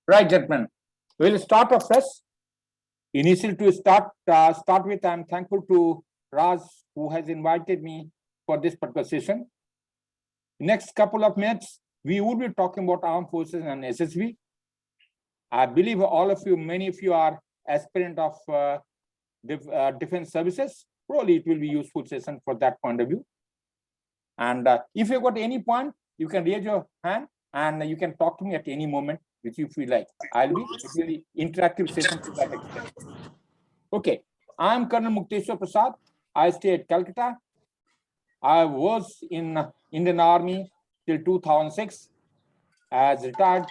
Right, gentlemen. We'll start afresh. Initially, to start with, I'm thankful to Raj, who has invited me for this particular session. Next couple of minutes, we will be talking about armed forces and SSB. I believe all of you, many of you are aspirant of defense services. Probably it will be useful session for that point of view. And if you've got any point, you can raise your hand and you can talk to me at any moment which you feel like. It will be interactive session to that extent. Okay, I am Col Mukteshwar Prasad. I stay at Calcutta. I was in Indian Army till 2006 as retired.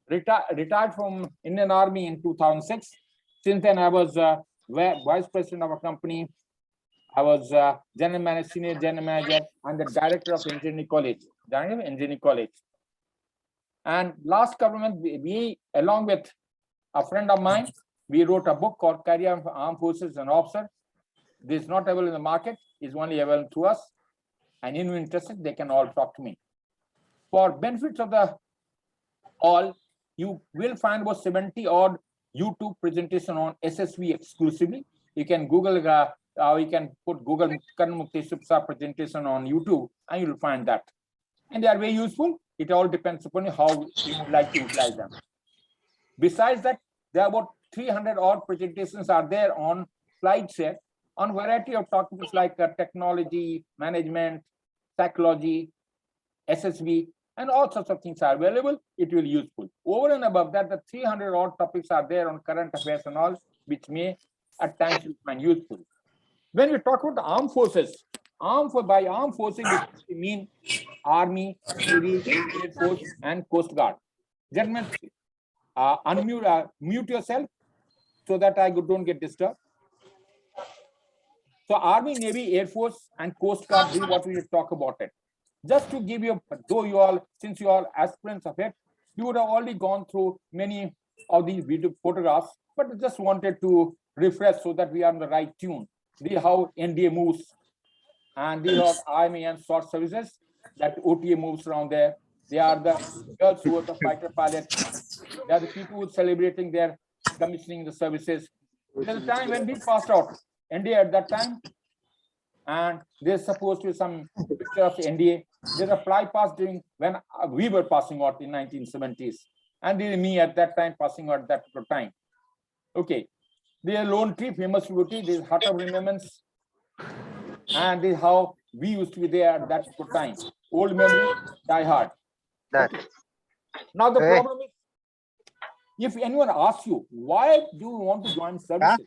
Retired from Indian Army in 2006. Since then, I was vice president of a company. I was general manager, senior general manager, and the director of engineering college. And last government, we, along with a friend of mine, we wrote a book called Career of Armed Forces and Officer. This is not available in the market, it's only available to us. And if you're interested, they can all talk to me. For benefits of the all, you will find about 70 odd YouTube presentation on SSB exclusively. You can Google, you can put Google Col Mukteshwar Prasad presentation on YouTube, and you will find that. And they are very useful. It all depends upon how you would like to utilize them. Besides that, there are about 300 odd presentations are there on SlideShare on variety of topics like technology, management, psychology, SSB, and all sorts of things are available. It will be useful. Over and above that, the 300 odd topics are there on current affairs and all, which may at times be find useful. When we talk about the armed forces, by armed forces, we mean Army, Navy, Air Force, and Coast Guard. Gentlemen, mute yourself so that I don't get disturbed. So Army, Navy, Air Force, and Coast Guard, this is what we will talk about it. Just to give you, though you all, since you all aspirants of it, you would have already gone through many of these video photographs, but I just wanted to refresh so that we are on the right tune. This is how NDA moves, and these are Army and SWAT services that OTA moves around there. They are the girls who are the fighter pilots. They are the people who are celebrating their commissioning the services. There's a time when we passed out NDA at that time, and there's supposed to be some picture of NDA. There's a fly past during when we were passing out in 1970s, and this is me at that time passing out at that time. Okay, there's Lone Tree, famous beauty. There's Hut of Remembrance, and this is how we used to be there at that time. Old memory, die hard. Okay. Now the problem is, if anyone asks you why do you want to join services,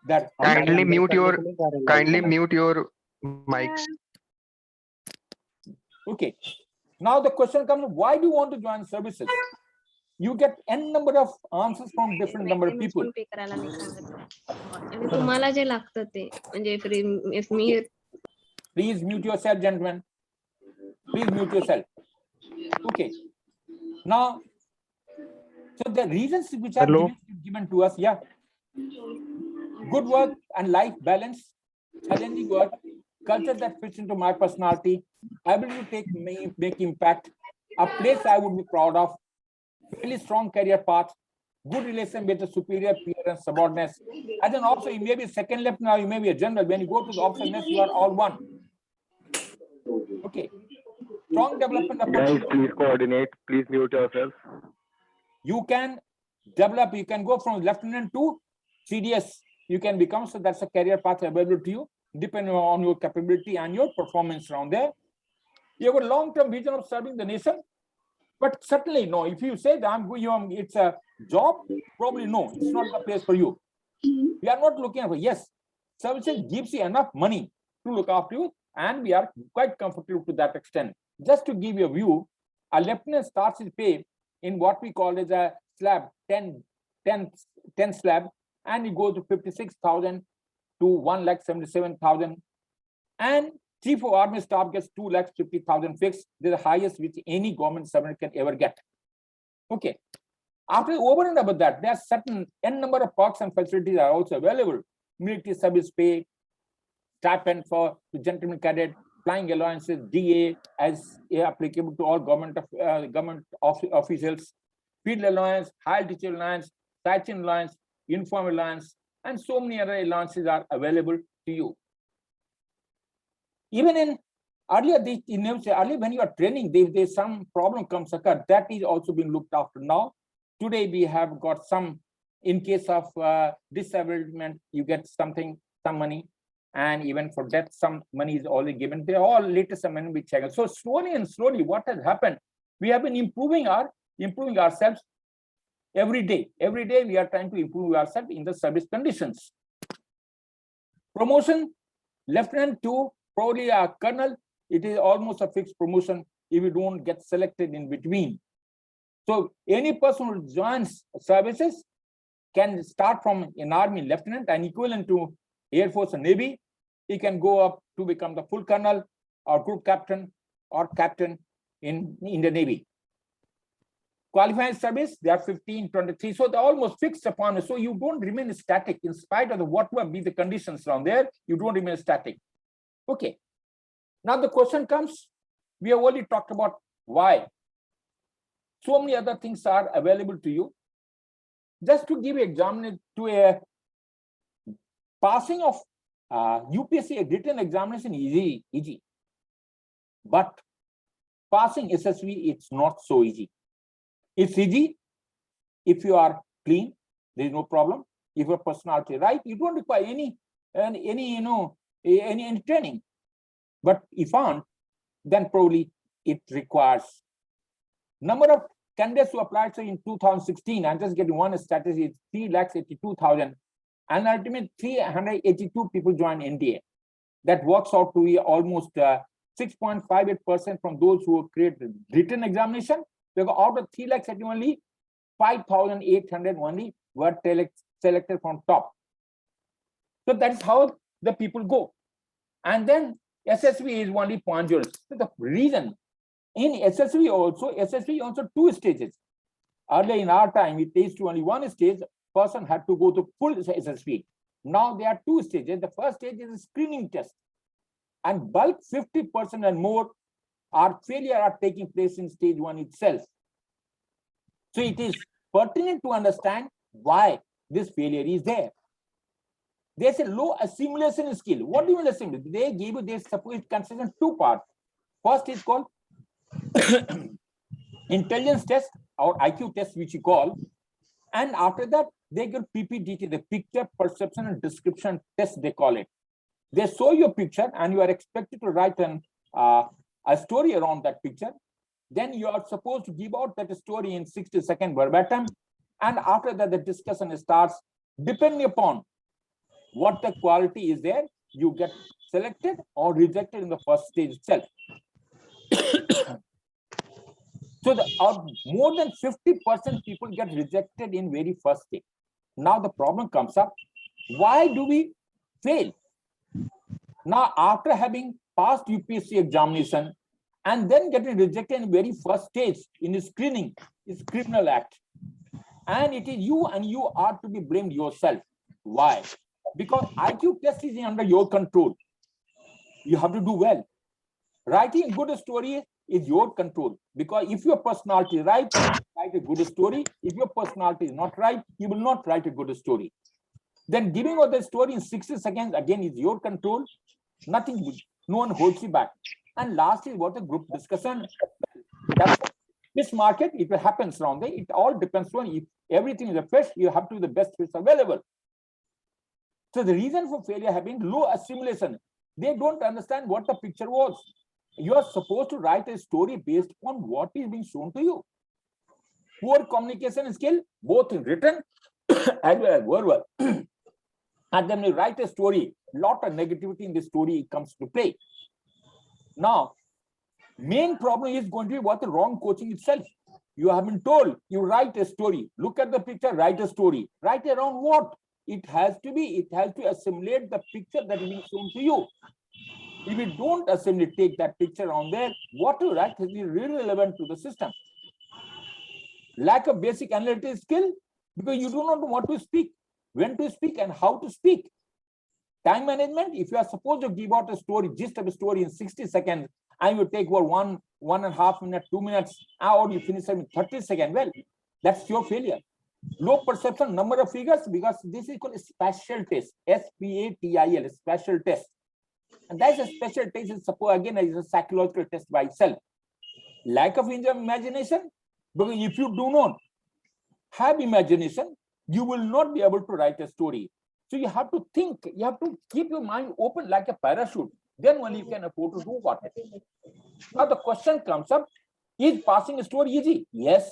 that kindly mute your mics. Okay. Now the question comes: why do you want to join services? You get n number of answers from different number of people. Please mute yourself, gentlemen. Please mute yourself. Okay. Now, so the reasons which are given to us, yeah. Good work and life balance, challenging work, culture that fits into my personality, ability to make impact, a place I would be proud of, fairly strong career path, good relation with the superior, peer, and subordinates. As an officer, you may be second lieutenant, now you may be a general. When you go to the officer mess, you are all one. Okay. Strong development. Guys, please coordinate. Please mute yourself. You can develop. You can go from lieutenant to CDS. You can become, so that's a career path available to you, depending on your capability and your performance around there. You have a long-term vision of serving the nation, but certainly no. If you say that it's a job, probably no, it's not the place for you. We are not looking for, yes, services gives you enough money to look after you, and we are quite comfortable to that extent. Just to give you a view, a lieutenant starts his pay in what we call as a slab, 10 slab, and it goes to 56,000 to 1,77,000, and Chief of Army Staff gets 2,50,000 fixed. They're the highest which any government servant can ever get. Okay. After over and above that, there are certain n number of perks and facilities are also available. Military service pay, stipend for the gentleman cadet, flying allowances, DA, as applicable to all government officials, field allowance, higher teacher allowance, stipend allowance, uniform allowance, and so many other allowances are available to you. Even in earlier, earlier when you are training, there's some problem comes occur, that is also being looked after now. Today we have got some, in case of disablement, you get some money, and even for death, some money is already given. They are all latest amendment which I. So slowly and slowly, what has happened? We have been improving ourselves every day. Every day we are trying to improve ourselves in the service conditions. Promotion, lieutenant to probably a colonel, it is almost a fixed promotion if you don't get selected in between. So any person who joins services can start from an army lieutenant and equivalent to Air Force and Navy. He can go up to become the full colonel or group captain or captain in the Navy. Qualified service, they are 15, 23, so they're almost fixed upon. So you don't remain static in spite of what will be the conditions around there. You don't remain static. Okay. Now the question comes, we have already talked about why. So many other things are available to you. Just to give example to a passing of UPSC written examination is easy. But passing SSB, it's not so easy. It's easy if you are clean, there is no problem. If your personality right, you don't require any training. But if aren't, then probably it requires. Number of candidates who applied in 2016, I'm just getting one statistic, 382,000, and ultimately 382 people joined NDA. That works out to be almost 6.58% from those who created written examination. Because out of 3,80,000 only, 5,800 only were selected from top. So that is how the people go. And then SSB is only 0.0. So the reason in SSB also two stages. Earlier in our time, it takes to only one stage, person had to go to full SSB. Now there are two stages. The first stage is a screening test. And bulk 50% and more failure are taking place in stage one itself. So it is pertinent to understand why this failure is there. There's a low assimilation skill. What do you mean assimilation? They gave you, they suppose it consists in two parts. First is called intelligence test or IQ test, which you call. And after that, they give PPDT, the picture perception and description test, they call it. They show you a picture and you are expected to write a story around that picture. Then you are supposed to give out that story in 60-second verbatim. And after that, the discussion starts. Depending upon what the quality is there, you get selected or rejected in the first stage itself. So more than 50% people get rejected in very first stage. Now the problem comes up. Why do we fail? Now, after having passed UPSC examination and then getting rejected in very first stage in screening, is criminal act. And it is you and you are to be blamed yourself. Why? Because IQ test is under your control. You have to do well. Writing a good story is your control. Because if your personality is right, write a good story. If your personality is not right, you will not write a good story. Then giving out the story in 60 seconds, again, is your control. Nothing good. No one holds you back. And last is what a group discussion. This market, if it happens around there, it all depends on if everything is a fish, you have to be the best fish available. So the reason for failure having low assimilation, they don't understand what the picture was. You are supposed to write a story based on what is being shown to you. Poor communication skill, both in written as well as verbal. And then you write a story, lot of negativity in the story comes to play. Now, main problem is going to be what the wrong coaching itself. You have been told, you write a story, look at the picture, write a story. Write around what? It has to assimilate the picture that is being shown to you. If you don't assimilate, take that picture on there, what you write is really relevant to the system. Lack of basic analytical skill, because you do not know what to speak, when to speak, and how to speak. Time management, if you are supposed to give out a story, gist of a story in 60 seconds, and you take over 1.5 minutes, 2 minutes, or you finish it in 30 seconds, well, that's your failure. Low perception, number of figures, because this is called a special test, SPATIL, special test. And that's a special test, is suppose again is a psychological test by itself. Lack of imagination, because if you do not have imagination, you will not be able to write a story. So you have to think, you have to keep your mind open like a parachute. Then only you can afford to do what. Now the question comes up, is passing a story easy? Yes.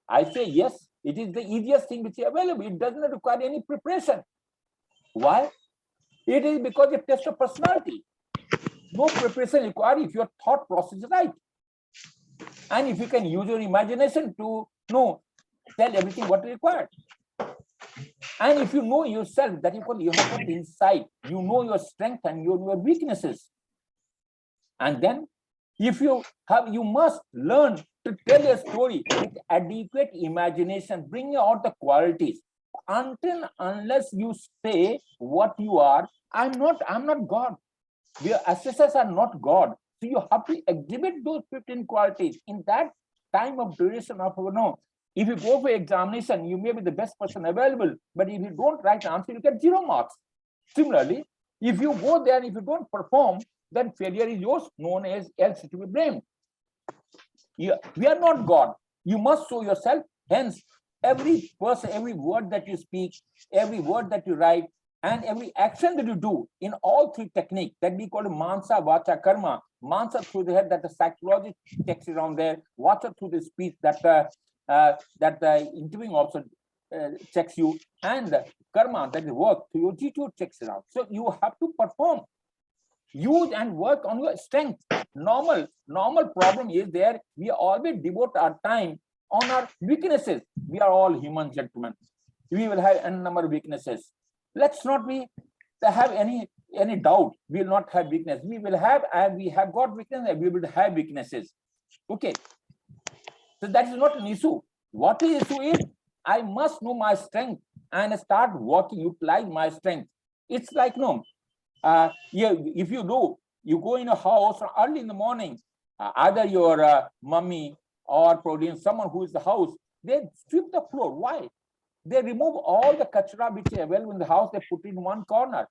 I say yes, it is the easiest thing which is available. It does not require any preparation. Why? It is because it tests a personality. No preparation required if your thought process is right. And if you can use your imagination to tell everything what is required. And if you know yourself, that you have got insight, you know your strength and your weaknesses. And then if you must learn to tell a story with adequate imagination, bring out the qualities. Unless you say what you are, I'm not God. Your assessors are not God. So you have to exhibit those 15 qualities in that time of duration of If you go for examination, you may be the best person available, but if you don't write an answer, you get 0 marks. Similarly, if you go there and if you don't perform, then failure is yours, known as else to be blamed. We are not God. You must show yourself. Hence, every person, every word that you speak, every word that you write, and every action that you do in all 3 techniques that we call mansa, vacha, karma. Mansa through the head, that the psychologist checks around there. Vacha through the speech that the interviewing officer checks you, and the karma, that is work, through your G2 checks around. So you have to perform. Use and work on your strength. Normal problem is there. We always devote our time on our weaknesses. We are all human, gentlemen. We will have a number of weaknesses. Let's not have any doubt. We will not have weakness. We will have, and we have got weakness, and we will have weaknesses. Okay. So that is not an issue. What the issue is, I must know my strength and start working, utilize my strength. It's like if you go in a house early in the morning, either your mummy or probably someone who is the house, they sweep the floor. Why? They remove all the kachra which is available in the house, they put in one corner.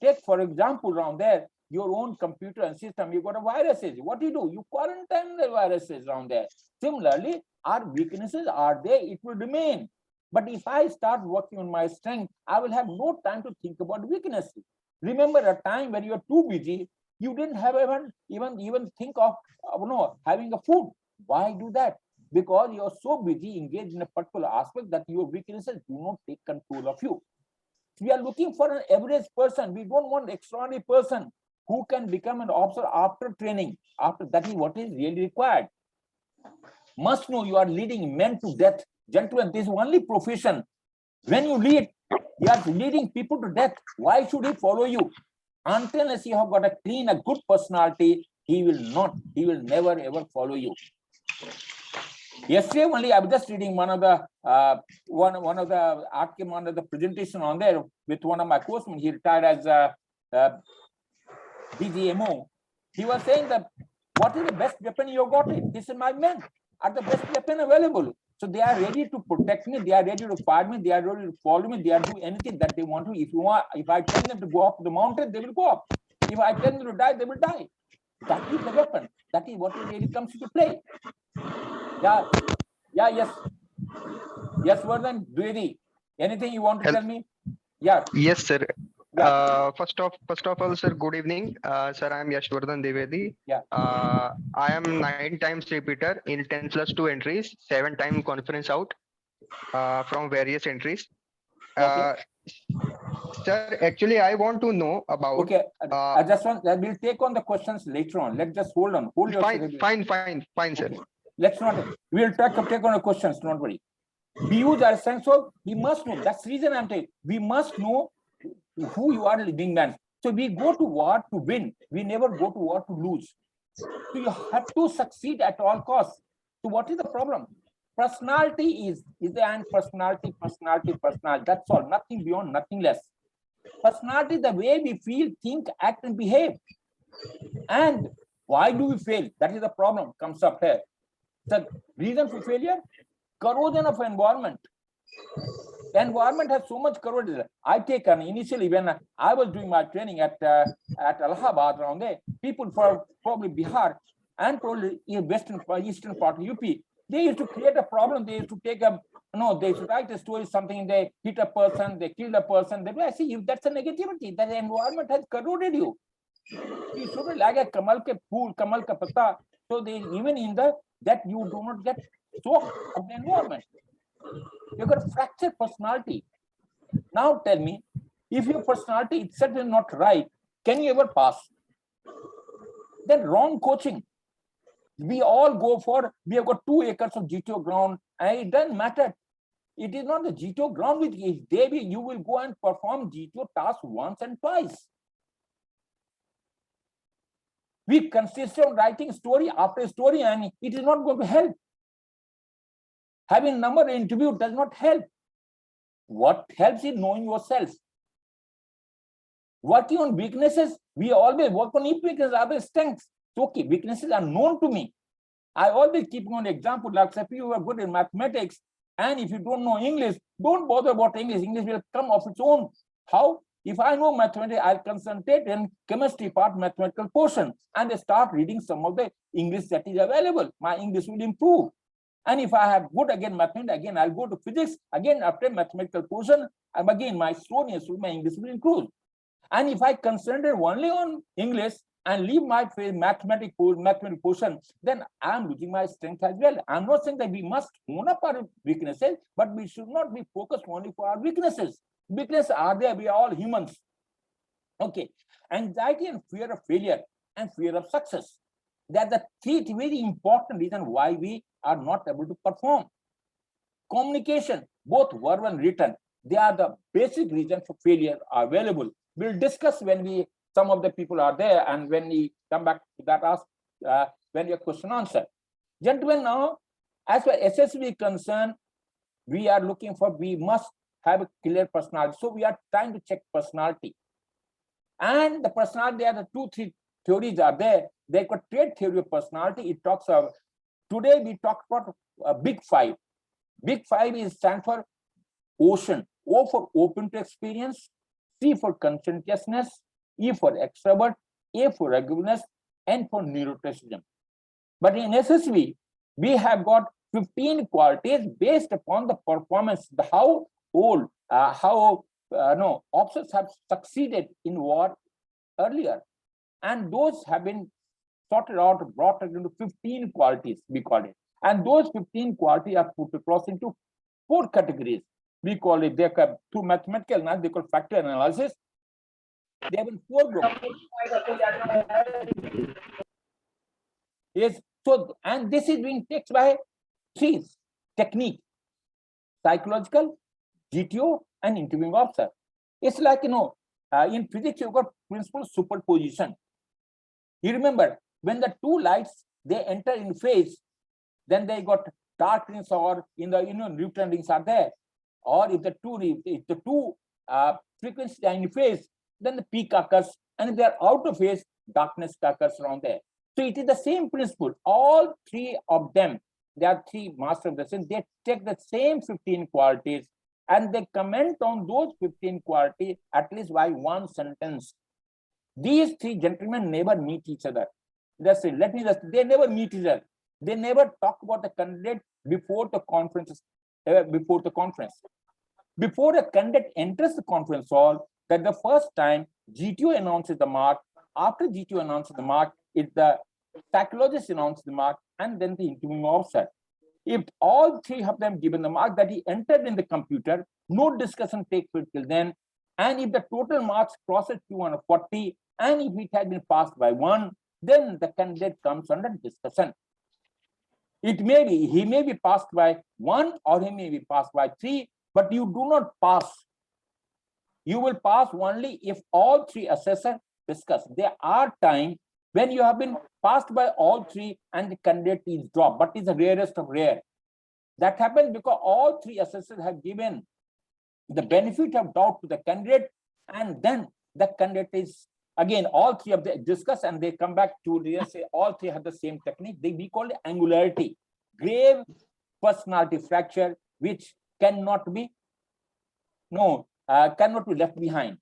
Take, for example, around there, your own computer and system, you got a viruses. What do? You quarantine the viruses around there. Similarly, our weaknesses are there, it will remain. But if I start working on my strength, I will have no time to think about weaknesses. Remember a time when you are too busy, you didn't have even think of having a food. Why do that? Because you are so busy engaged in a particular aspect that your weaknesses do not take control of you. We are looking for an average person. We don't want an extraordinary person who can become an officer after training. After that is what is really required. Must know you are leading men to death. Gentlemen, this is only profession. When you lead, you are leading people to death. Why should he follow you? Unless you have got a clean, a good personality, he will never ever follow you. Yesterday only, I was just reading one of the presentation on there with one of my coursemen. He retired as DGMO. He was saying that what is the best weapon you got? This is my men are the best weapon available. So they are ready to protect me. They are ready to fire me. They are ready to follow me. They are doing anything that they want to. If I tell them to go up the mountain, they will go up. If I tell them to die, they will die. That is the weapon. That is what really comes into play. Yes, Vardhan, Dwivedi. Anything you want to tell me? Yeah. Yes, sir. Yeah. First of all, sir, good evening. Sir, I am Yashvardhan Devedi. Yeah. I am 9 times repeater in 10+2 entries, 7 time conference out from various entries. Okay. Sir, actually, I want to know about. Okay. I just want. We'll take on the questions later on. Let's just hold on. Hold your. Fine, sir. Okay. Let's not. We'll take on the questions. Don't worry. We use our sense of. We must know. That's the reason I'm saying. We must know who you are, living man. So we go to war to win. We never go to war to lose. So you have to succeed at all costs. So what is the problem? Personality is the end. Personality. That's all. Nothing beyond, nothing less. Personality is the way we feel, think, act, and behave. And why do we fail? That is the problem, comes up here. The reason for failure? Corrosion of environment. The environment has so much corrosion. I take an initially when I was doing my training at Allahabad around there, people from probably Bihar and probably in eastern part of UP, they used to create a problem. They used to take a they used to write a story, something they hit a person, they killed a person. They I see if that's a negativity, that the environment has corroded you. You should like a kamal ke phool, kamal ka patta. So they even in that you do not get soaked of the environment. You've got a fractured personality. Now tell me, if your personality itself is not right, can you ever pass? Then wrong coaching. We all go for, we have got 2 acres of GTO ground, and it doesn't matter. It is not the GTO ground which is there. You will go and perform GTO tasks once and twice. We consist on writing story after story, and it is not going to help. Having number interview does not help. What helps is knowing yourself. Working on weaknesses, we always work on weaknesses, always strengths. Okay, weaknesses are known to me. I always keep on example, like if you are good in mathematics, and if you don't know English, don't bother about English. English will come of its own. How? If I know mathematics, I'll concentrate in chemistry part, mathematical portion, and start reading some of the English that is available. My English will improve. And if I have good again mathematics, again I'll go to physics, again after mathematical portion, and again my my English will improve. And if I concentrate only on English and leave my mathematical portion, then I'm losing my strength as well. I'm not saying that we must own up our weaknesses, but we should not be focused only for our weaknesses. Weaknesses are there, we are all humans. Okay, anxiety and fear of failure and fear of success. They are the 3 very important reasons why we are not able to perform. Communication, both verbal and written, they are the basic reason for failure are available. We'll discuss when some of the people are there, and when we come back to that when your question answer. Gentlemen, now, as far as SSB is concerned, we are looking for, we must have a clear personality. So we are trying to check personality. And the personality, there are the 2-3 theories are there. They got trait theory of personality. It talks of, today we talk about big 5. Big 5 is stand for ocean. O for open to experience, C for conscientiousness, E for extrovert, A for regularness, N for neuroticism. But in SSB, we have got 15 qualities based upon the performance, how officers have succeeded in war earlier. And those have been sorted out, brought into 15 qualities, we call it. And those 15 qualities are put across into 4 categories. We call it, through mathematical analysis, they call factor analysis. They have in 4 groups. Yes, so, and this is being taken by 3 techniques: psychological, GTO, and interviewing officer. It's like, in physics, you've got principle superposition. You remember, when the 2 lights, they enter in phase, then they got dark rings, or in the neutron rings are there. Or if the 2 frequencies are in phase, then the peak occurs, and if they are out of phase, darkness occurs around there. So it is the same principle. All 3 of them, there are 3 masters of the sense. They take the same 15 qualities, and they comment on those 15 qualities at least by 1 sentence. These 3 gentlemen never meet each other. They never meet each other. They never talk about the candidate before the conference. Before a candidate enters the conference hall, that the first time GTO announces the mark. After GTO announces the mark, it's the psychologist announces the mark, and then the interviewing officer. If all 3 of them given the mark that he entered in the computer, no discussion takes place till then. And if the total marks crosses 240, and if it has been passed by 1, then the candidate comes under discussion. It may be, he may be passed by 1, or he may be passed by 3, but you do not pass. You will pass only if all 3 assessors discuss. There are times when you have been passed by all 3 and the candidate is dropped, but it's the rarest of rare. That happens because all 3 assessors have given the benefit of doubt to the candidate, And then the candidate is, again, all three of them discuss and they come back to say all three have the same technique. We call it angularity, grave personality fracture, which cannot be left behind.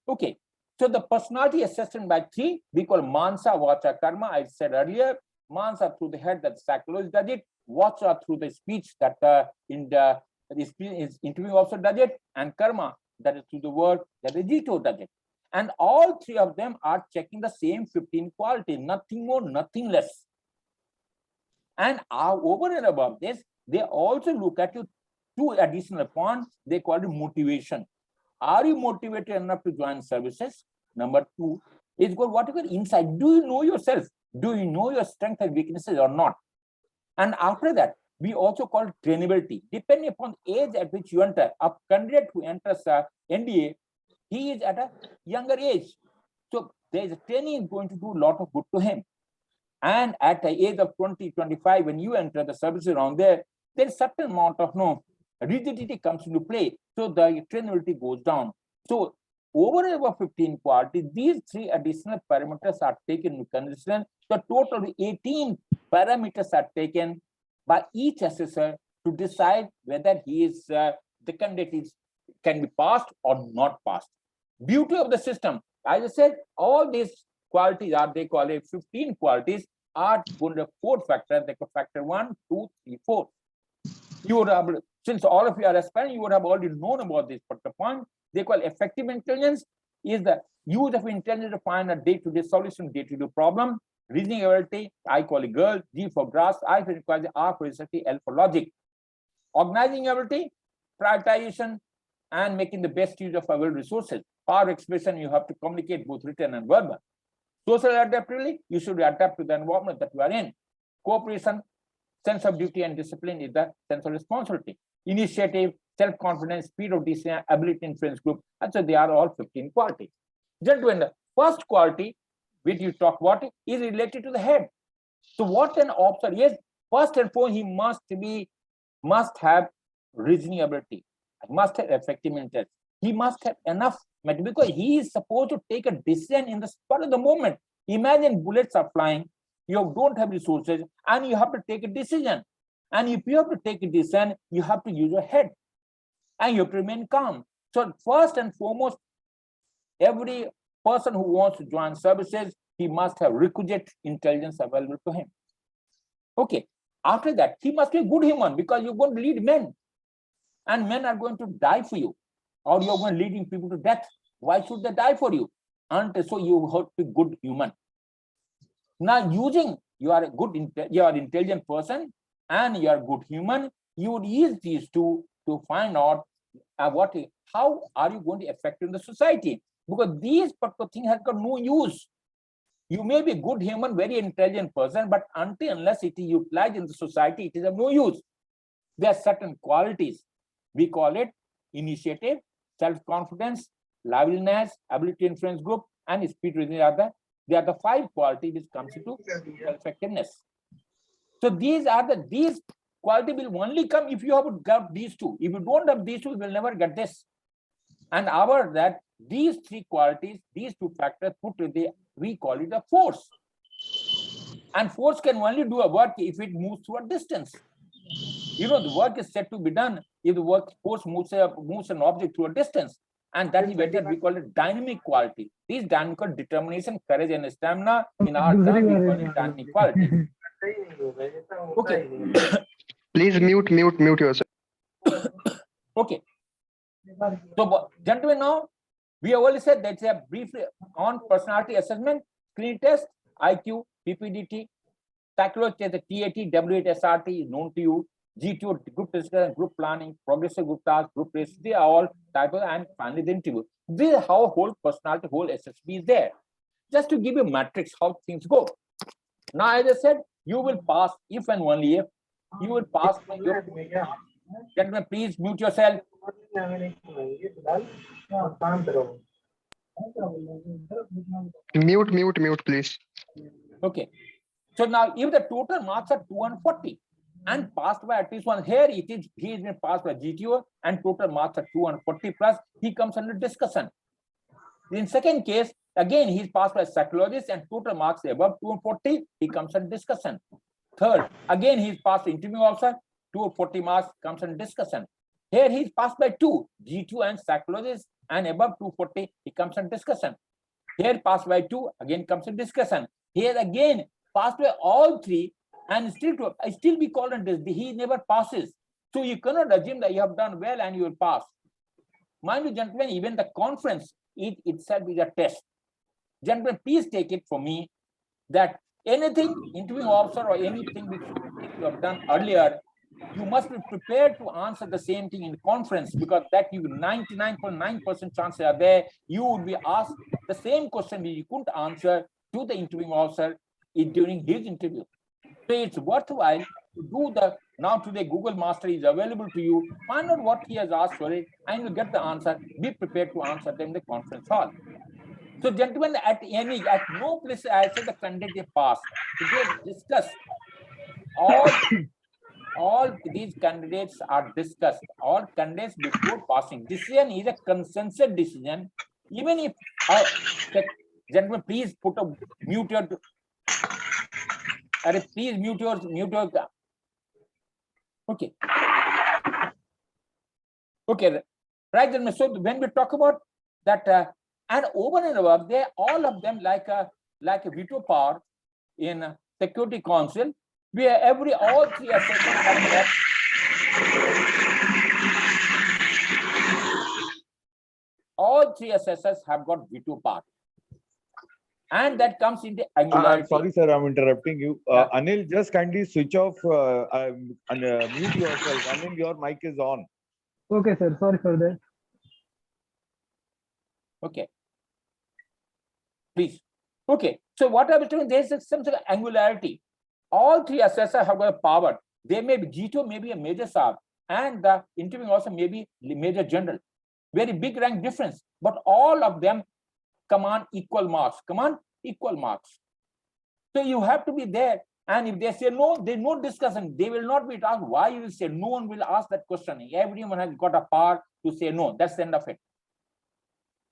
Okay, so the personality assessment by three, we call Mansa, Vacha, Karma. I said earlier, Mansa through the head, that psychologist does it. Vacha through the speech, that interviewing officer does it, and Karma, that is through the word, that the Jito does it. And all three of them are checking the same 15 qualities, nothing more, nothing less. And over and above this, they also look at you two additional points. They call it motivation. Are you motivated enough to join services? Number two is good. What is your insight? Do you know yourself? Do you know your strengths and weaknesses or not? And after that, we also call it trainability. Depending upon the age at which you enter, a candidate who enters NDA, he is at a younger age. So there is a training is going to do a lot of good to him. And at the age of 20, 25, when you enter the services around there, there's certain amount of rigidity comes into play. So the trainability goes down. So over and above 15 qualities, these three additional parameters are taken into consideration. The total 18 parameters are taken by each assessor to decide whether he is the candidate can be passed or not passed. Beauty of the system, as I said, all these qualities are, they call it 15 qualities, are going to 4 factors. They call factor 1, 2, 3, 4. You would have, since all of you are aspiring, you would have already known about this particular point. They call effective intelligence is the use of intelligence to find a day-to-day solution, day-to-day problem. Reasoning ability, I call it girl, G for grass, I for equality, R for receptivity, L for logic. Organizing ability, prioritization, and making the best use of available resources. Power expression, you have to communicate both written and verbal. Social adaptability, you should adapt to the environment that you are in. Cooperation, sense of duty and discipline is the sense of responsibility. Initiative, self-confidence, speed of decision, ability to influence group. And so they are all 15 qualities. Gentlemen, the first quality which you talk about is related to the head. So what an officer is, first and foremost, he must have reasoning ability, must have effective intelligence. He must have enough, because he is supposed to take a decision in the spur of the moment. Imagine bullets are flying, you don't have resources, and you have to take a decision. And if you have to take a decision, you have to use your head, and you have to remain calm. So first and foremost, every person who wants to join services, he must have requisite intelligence available to him. Okay. After that, he must be a good human, because you're going to lead men, and men are going to die for you, or you're going to leading people to death. Why should they die for you? And so you have to be good human. Now, you are a good, you are an intelligent person, and you are a good human. You would use these two to find out how are you going to affect in the society, because these particular things have got no use. You may be a good human, very intelligent person, but unless it is utilized in the society, it is of no use. There are certain qualities. We call it initiative, self-confidence, liveliness, ability to influence group, and speed reasoning. They are the 5 qualities which comes into effectiveness. So these qualities will only come if you have got these 2. If you don't have these 2, you will never get this. And these 3 qualities, these 2 factors put together, we call it a force. And force can only do a work if it moves through a distance. The work is said to be done if the force moves an object through a distance. And that is better, we call it dynamic quality. These dynamic determination, courage, and stamina, in our term, we call it dynamic quality. Okay. Please mute yourself. Okay. So, gentlemen, now we have already said that's a brief on personality assessment, screen test, IQ, PPDT, psychology, the TAT, W8 SRT is known to you, G2, group discussion, group planning, progressive group task, group race, they are all type of, and finally the interview. This is how whole personality, whole SSB is there. Just to give you a matrix how things go. Now, as I said, you will pass if and only if you will pass. Gentlemen, please mute yourself. Mute, please. Okay. So now, if the total marks are 240 and passed by at least one, here he is been passed by GTO and total marks are 240 plus, he comes under discussion. In second case, again, he's passed by psychologist and total marks above 240, he comes and discussion. Third, again, he's passed interviewing officer, 240 marks, comes and discussion. Here he's passed by 2, G2 and psychologist, and above 240, he comes and discussion. Here passed by 2, again comes in discussion. Here again, passed by all 3, and still be called and he never passes. So you cannot assume that you have done well and you will pass. Mind you, gentlemen, even the conference itself is a test. Gentlemen, please take it from me that anything interviewing officer or anything which you have done earlier, you must be prepared to answer the same thing in the conference, because that you 99.9% chances are there you would be asked the same question which you couldn't answer to the interviewing officer during his interview. So it's worthwhile to do the, now today Google Master is available to you, find out what he has asked for it, and you get the answer, be prepared to answer them in the conference hall. So gentlemen, at no place I said the candidate pass. Today discuss all these candidates are discussed, all candidates before passing. Decision is a consensus decision. Even if, gentlemen, please put a muted, please mute your, okay. Okay, right, gentlemen. So when we talk about that, and over and above, they all of them like a veto power in Security Council, where all 3 assessors have got, all 3 assessors have got veto power, and that comes into angularity. I'm sorry, sir, I'm interrupting you. Yeah. Anil, just kindly switch off and mute yourself. Anil, your mic is on. Okay, sir. Sorry for that. Okay. Please. Okay. So what I was doing, there's some sort of angularity. All 3 assessors have got power. They may be G2, maybe a major sub, and the interviewing also may be major general. Very big rank difference, but all of them command equal marks. So you have to be there. And if they say no, there's no discussion. They will not be asked why you will say no. One will ask that question. Everyone has got a power to say no. That's the end of it.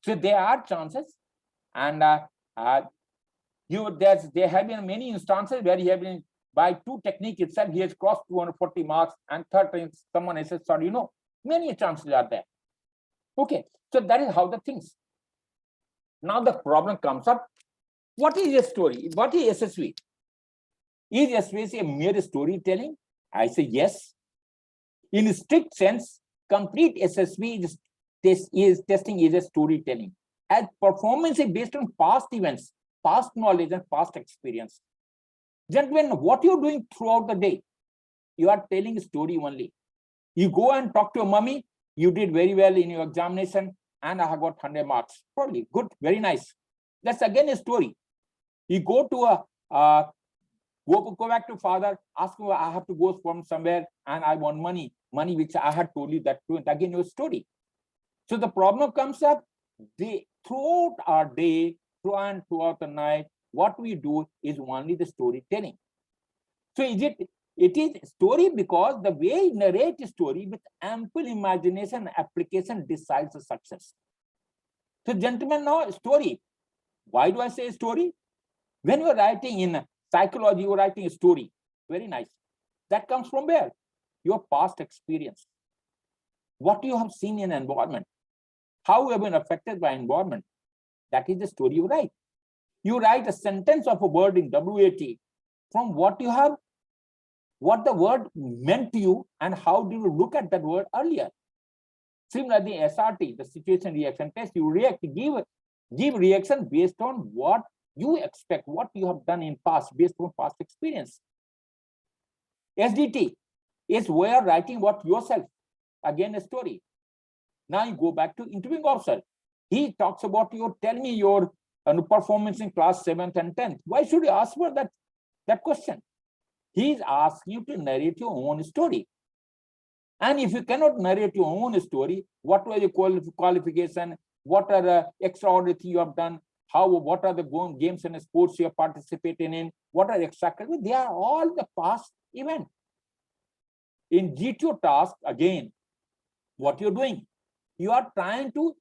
So there are chances, and there have been many instances where he has been by 2 technique itself, he has crossed 240 marks, and third time someone has said, sorry, many chances are there. Okay, so that is how the things. Now the problem comes up. What is a story? What is SSV? Is SSV a mere storytelling? I say yes. In a strict sense, complete SSV testing is a storytelling. As performance is based on past events, past knowledge, and past experience. Gentlemen, what you're doing throughout the day, you are telling a story only. You go and talk to your mommy, you did very well in your examination, and I have got 100 marks. Probably good, very nice. That's again a story. You go to go back to father, ask him, I have to go from somewhere and I want money which I had told you that again your story. So the problem comes up, throughout our day, throughout the night, what we do is only the storytelling. So it is story because the way you narrate a story with ample imagination and application decides the success. So gentlemen, now story. Why do I say story? When you are writing in psychology, you are writing a story. Very nice. That comes from where? Your past experience. What you have seen in environment. How you have been affected by environment. That is the story you write. You write a sentence of a word in WAT from what you have, what the word meant to you, and how do you look at that word earlier. Similarly, SRT, the situation reaction test, you react, give reaction based on what you expect, what you have done in past, based on past experience. SDT is where writing what yourself, again a story. Now you go back to interviewing officer. He talks about tell me your performance in class 7th and 10th. Why should you ask for that question? He is asking you to narrate your own story. And if you cannot narrate your own story, what was your qualification? What are the extraordinary things you have done? What are the games and sports you are participating in? What are extracurricular? They are all the past event. In G2 task, again, what you're doing, you are trying to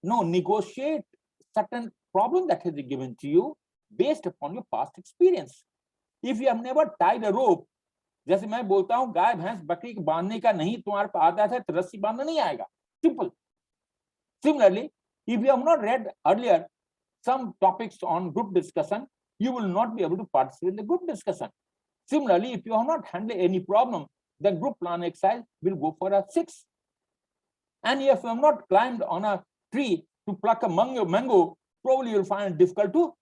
negotiate certain problem that has been given to you based upon your past experience. If you have never tied a rope, जैसे मैं बोलता हूँ गाय भैंस बकरी को बांधने का नहीं तुम्हारे पास आता है तो रस्सी बांधना नहीं आएगा. Simple. Similarly, if you have not read earlier some topics on group discussion, you will not be able to participate in the group discussion. Similarly, if you have not handled any problem, the group plan exercise will go for a 6. And if you have not climbed on a tree to pluck a mango, probably you will find it difficult to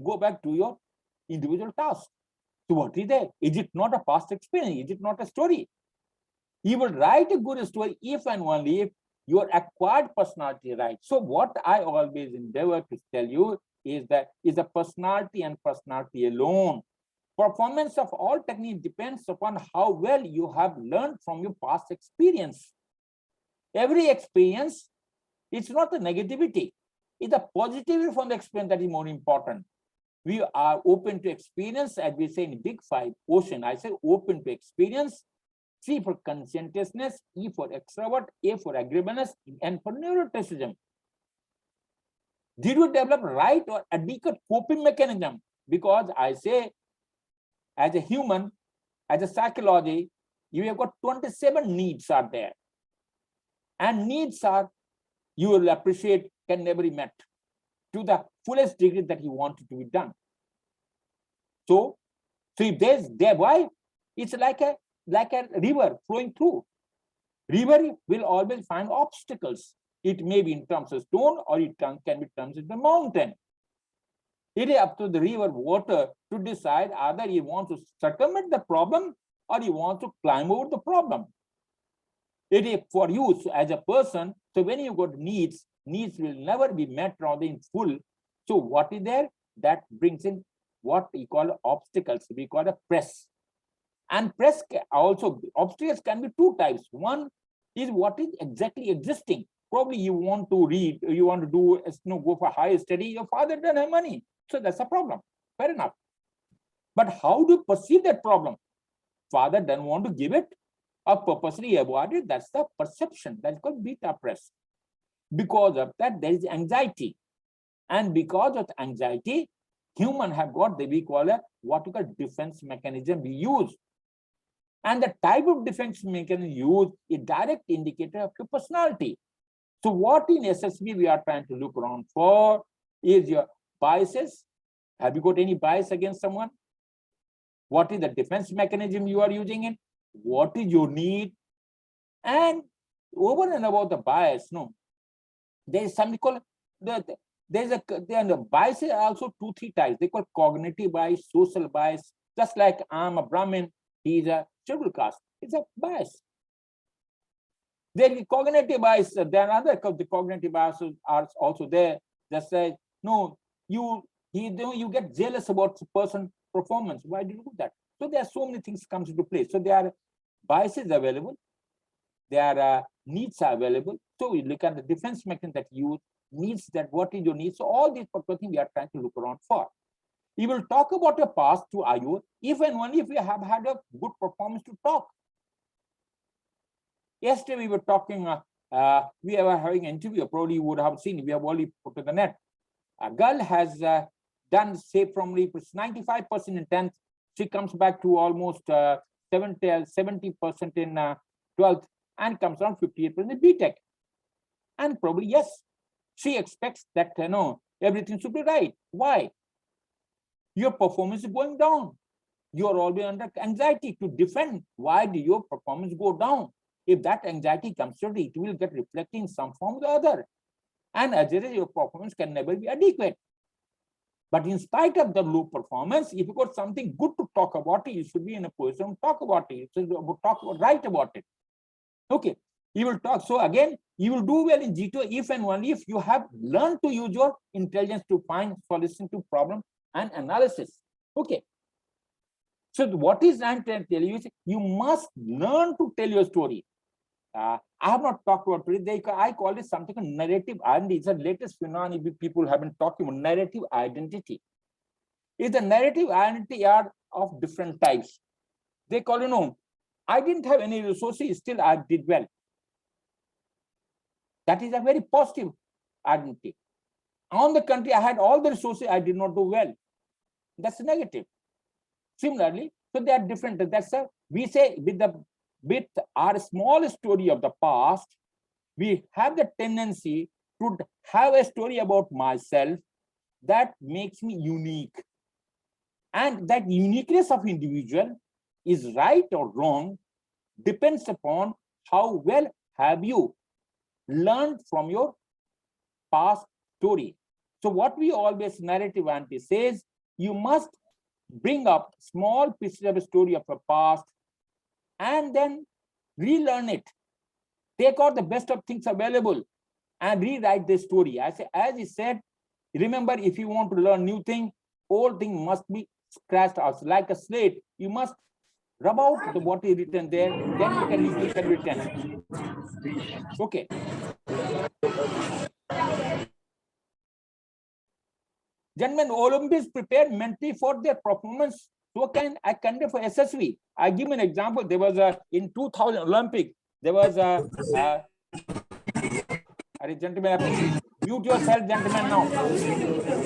go back to your individual task. So what is there? Is it not a past experience? Is it not a story? You will write a good story if and only if your acquired personality right. So what I always endeavor to tell you is that is a personality and personality alone. Performance of all techniques depends upon how well you have learned from your past experience. Every experience, it's not a negativity. It's a positivity from the experience that is more important. We are open to experience, as we say in Big Five ocean. I say open to experience. C for conscientiousness, E for extrovert, A for agreeableness, and for neuroticism. Did you develop right or adequate coping mechanism? Because I say, as a human, as a psychology, you have got 27 needs are there. And needs are, you will appreciate, can never be met to the fullest degree that you want it to be done. So if there's there, why? It's like a river flowing through. River will always find obstacles. It may be in terms of stone or it can be in terms of the mountain. It is up to the river water to decide either you want to circumvent the problem or you want to climb over the problem. It is for you as a person. So when you got needs will never be met rather in full. So what is there? That brings in what we call obstacles. We call a press. And press also, obstacles can be two types. One is what is exactly existing. Probably you want to read, you want to do, go for higher study. Your father doesn't have money. So that's a problem. Fair enough. But how do you perceive that problem? Father doesn't want to give it or purposely avoid it. That's the perception. That's called beta press. Because of that, there is anxiety. And because of anxiety, humans have got we call a what we call defense mechanism we use. And the type of defense mechanism used is direct indicator of your personality. So what in SSB we are trying to look around for is your biases. Have you got any bias against someone? What is the defense mechanism you are using it? What is your need? And over and above the bias, there is something called the biases are also 2-3 types. They call cognitive bias, social bias. Just like I'm a Brahmin, he is a scheduled caste. It's a bias. Then the cognitive bias, there are other cognitive biases are also there. Just say, no, you get jealous about the person's performance. Why do you do that? So there are so many things comes into play. So there are biases available. There are needs are available. So we look at the defense mechanism that you needs, that what is your needs. So all these particular things we are trying to look around for. We will talk about your past to IU if and only if we have had a good performance to talk. Yesterday we were talking, we were having an interview, probably you would have seen, we have already put to the net. A girl has done, say, from 95% in 10th, she comes back to almost 70% in 12th and comes around 58% in BTech. And probably, yes, she expects that, everything should be right. Why? Your performance is going down. You are always under anxiety to defend. Why do your performance go down? If that anxiety comes to it, will get reflected in some form or the other. And as a result, your performance can never be adequate. But in spite of the low performance, if you got something good to talk about it, you should be in a position to talk about it. So write about it. Okay, you will talk. So again, you will do well in G2 if and only if you have learned to use your intelligence to find solution to problem and analysis. Okay. So what is I'm trying to tell you is you must learn to tell your story. I have not talked about it. I call it something called narrative identity. It's the latest phenomenon people have been talking about, narrative identity. It's the narrative identity are of different types. They call, I didn't have any resources, still I did well. That is a very positive identity. On the contrary, I had all the resources, I did not do well. That's negative. Similarly, so they are different. That's a, we say with our small story of the past, we have the tendency to have a story about myself that makes me unique. And that uniqueness of individual is right or wrong depends upon how well have you learned from your past story. So what we always narrative anti says, you must bring up small pieces of a story of a past and then relearn it. Take out the best of things available and rewrite the story. I say, as he said, remember, if you want to learn new thing, old thing must be scratched out. Like a slate, you must rub out what is written there, then you can use it written. Okay. Gentlemen, Olympians prepare mentally for their performance. So I can do for SSV. I give an example. There was in 2000 Olympic, there was a gentlemen, mute yourself, gentlemen, now.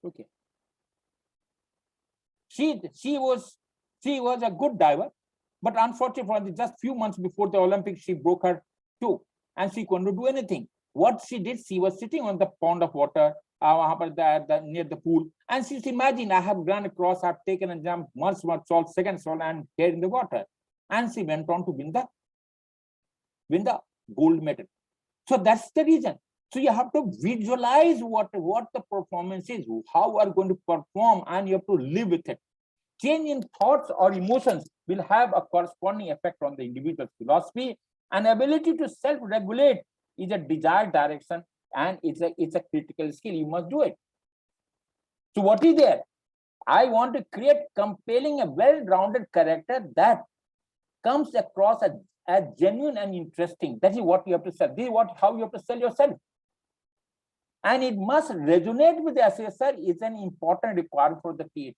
Okay. She was a good diver, but unfortunately, just few months before the Olympics, she broke her toe and she couldn't do anything. What she did, she was sitting on the pond of water near the pool, and she's imagine, I have run across, I've taken a jump, much salt, second salt, and here in the water, and she went on to win the gold medal. So that's the reason. So you have to visualize what the performance is, how you are going to perform, and you have to live with it. Change in thoughts or emotions will have a corresponding effect on the individual's philosophy, and ability to self-regulate is a desired direction, and it's a critical skill. You must do it. So what is there? I want to create compelling, a well-rounded character that comes across as genuine and interesting. That is what you have to sell. This is how you have to sell yourself. And it must resonate with the assessor is an important requirement for the creative.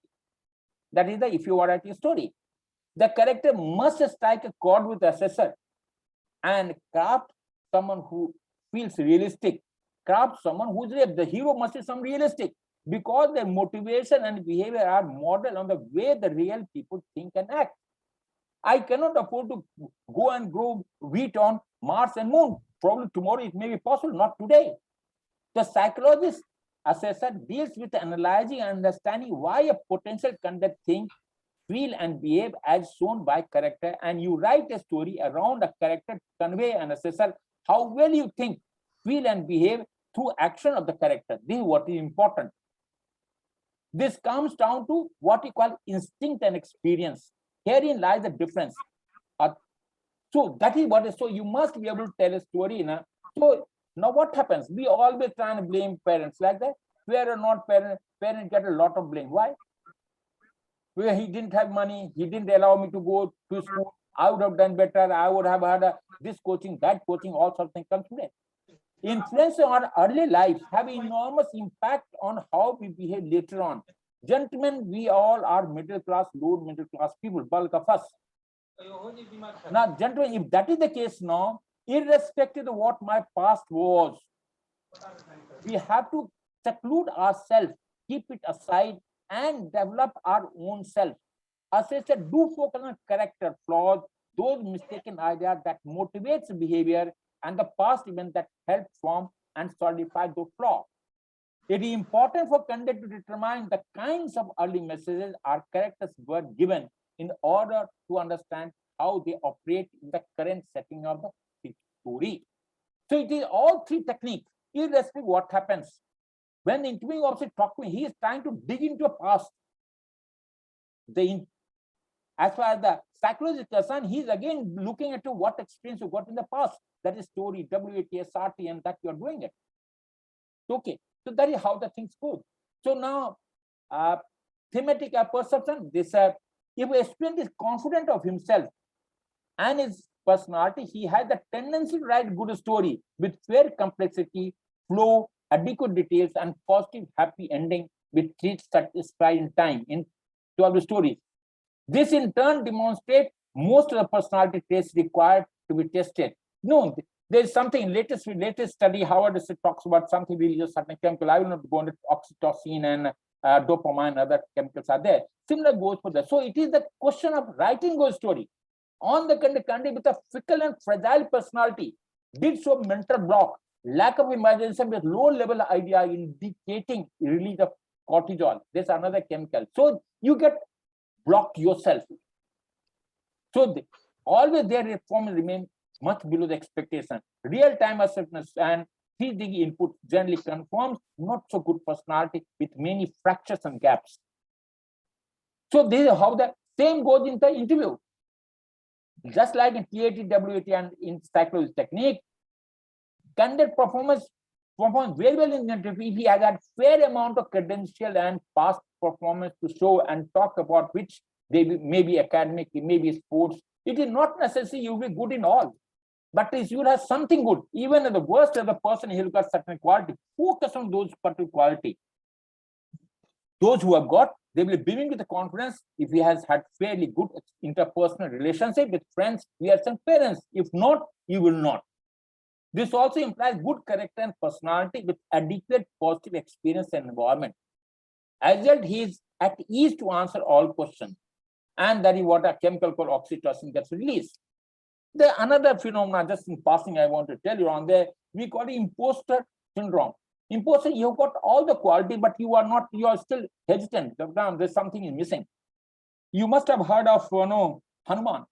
That is if you are writing a story. The character must strike a chord with the assessor and craft someone who feels realistic. Craft someone who's real. The hero must be some realistic, because their motivation and behavior are modeled on the way the real people think and act. I cannot afford to go and grow wheat on Mars and Moon. Probably tomorrow it may be possible, not today. The psychologist assessor deals with analyzing and understanding why a potential candidate thinks, feel, and behave as shown by character, and you write a story around a character to convey an assessor how well you think, feel, and behave through action of the character. This is what is important. This comes down to what we call instinct and experience. Herein lies the difference. So that is what is, so you must be able to tell a story. So now what happens? We always try and blame parents like that. Where or not parents get a lot of blame. Why? Where he didn't have money, he didn't allow me to go to school, I would have done better, I would have had this coaching, that coaching, all sorts of things come today. Influence on our early lives have enormous impact on how we behave later on. Gentlemen, we all are middle class, lower middle class people, bulk of us. Now, gentlemen, if that is the case now, irrespective of what my past was, we have to seclude ourselves, keep it aside, and develop our own self. As I said, do focus on character flaws, those mistaken ideas that motivates behavior, and the past events that help form and solidify those flaws. It is important for conduct to determine the kinds of early messages our characters were given in order to understand how they operate in the current setting of the story. So it is all three techniques, irrespective of what happens. When the interviewing officer talks to me, he is trying to dig into a past. As far as the psychologist is concerned, he is again looking at what experience you got in the past. That is story, WAT, SRT, and that you are doing it. Okay, so that is how the things go. So now, thematic perception, this if a student is confident of himself and his personality, he has the tendency to write good story with fair complexity, flow, adequate details, and positive, happy ending with treat satisfied in time in 12 stories. This in turn demonstrates most of the personality traits required to be tested. No, There's something latest study, Howard talks about something really just certain chemical. I will not go into oxytocin and dopamine, other chemicals are there. Similar goes for that. So it is the question of writing a story. On the country with a fickle and fragile personality, did so mental block, lack of imagination with low level idea indicating release of cortisol. There's another chemical. So you get blocked yourself. So always their performance remain much below the expectation. Real-time assertiveness and 3D input generally confirms not so good personality with many fractures and gaps. So this is how the same goes in the interview. Just like in TAT, WAT, and in psychologist technique, candidate performance very well in the interview if he has had fair amount of credential and past performance to show and talk about, which they may be academic, it may be sports. It is not necessary you will be good in all, but if you have something good, even at the worst of the person, he'll got certain quality. Focus on those particular quality. Those who have got, they will be beaming with the confidence if he has had fairly good interpersonal relationship with friends, peers, and parents. If not, you will not. This also implies good character and personality with adequate positive experience and environment. As a result, he is at ease to answer all questions. And that is what a chemical called oxytocin gets released. The another phenomenon, just in passing, I want to tell you on there, we call it imposter syndrome. Imposter, you've got all the quality, but you are still hesitant. There's something is missing. You must have heard of Hanuman.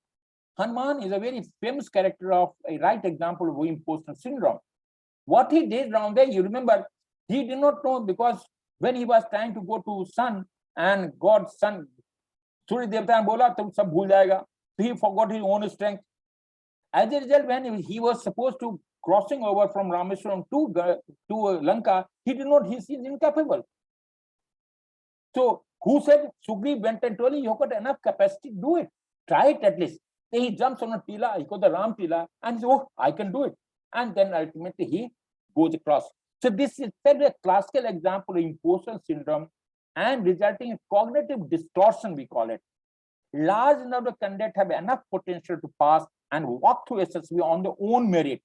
Hanuman is a very famous character of a right example of imposter syndrome. What he did down there, you remember, he did not know, because when he was trying to go to sun and God's son, Surya Devta bola, tum sab bhul jayega. So he forgot his own strength. As a result, when he was supposed to crossing over from Rameswaram to Lanka, he did not, he's incapable. So who said? Sugriv went and told him, you've got enough capacity, do it. Try it at least. Then he jumps on a tila, he got the Ram tila, and he says, oh, I can do it. And then ultimately he goes across. So this is a classical example of imposter syndrome and resulting in cognitive distortion, we call it. Large number of candidates have enough potential to pass and walk through SSB on their own merit.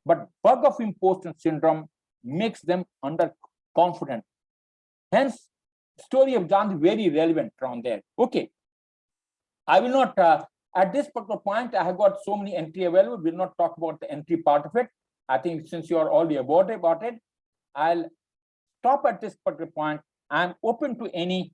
But bug of imposter syndrome makes them underconfident. Hence, story of John is very relevant around there. Okay. I will not, at this particular point, I have got so many entry available. We'll not talk about the entry part of it. I think since you are already about it, I'll stop at this particular point. I'm open to any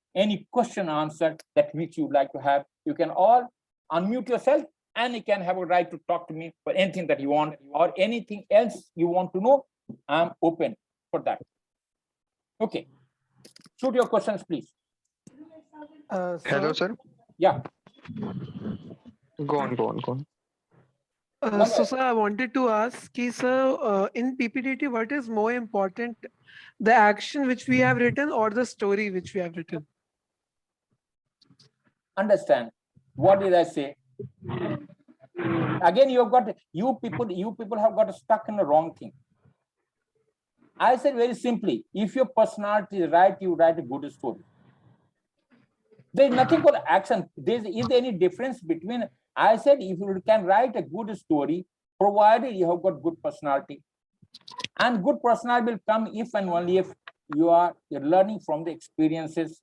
question answer that which you would like to have. You can all unmute yourself and you can have a right to talk to me for anything that you want or anything else you want to know. I'm open for that. Okay. Shoot your questions, please. Hello, sir. Yeah. Go on. So, sir, I wanted to ask, sir, in PPDT, what is more important, the action which we have written or the story which we have written? Understand. What did I say? Again, you people have got stuck in the wrong thing. I said very simply, if your personality is right, you write a good story. There is nothing called action. Is there any difference between? I said if you can write a good story, provided you have got good personality, and good personality will come if and only if you're learning from the experiences.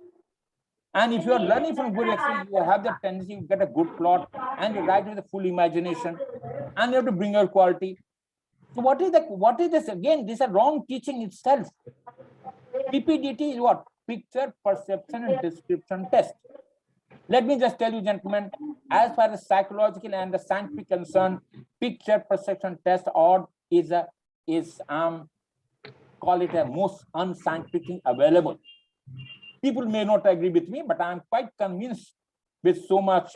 And if you are learning from good experience, you have the tendency to get a good plot and you write with a full imagination, and you have to bring your quality. So what is this again? This is a wrong teaching itself. PPDT is what? Picture, perception, and description test. Let me just tell you, gentlemen, as far as psychological and the scientific concern, picture perception test or is call it a most unscientific thing available. People may not agree with me, but I'm quite convinced with so much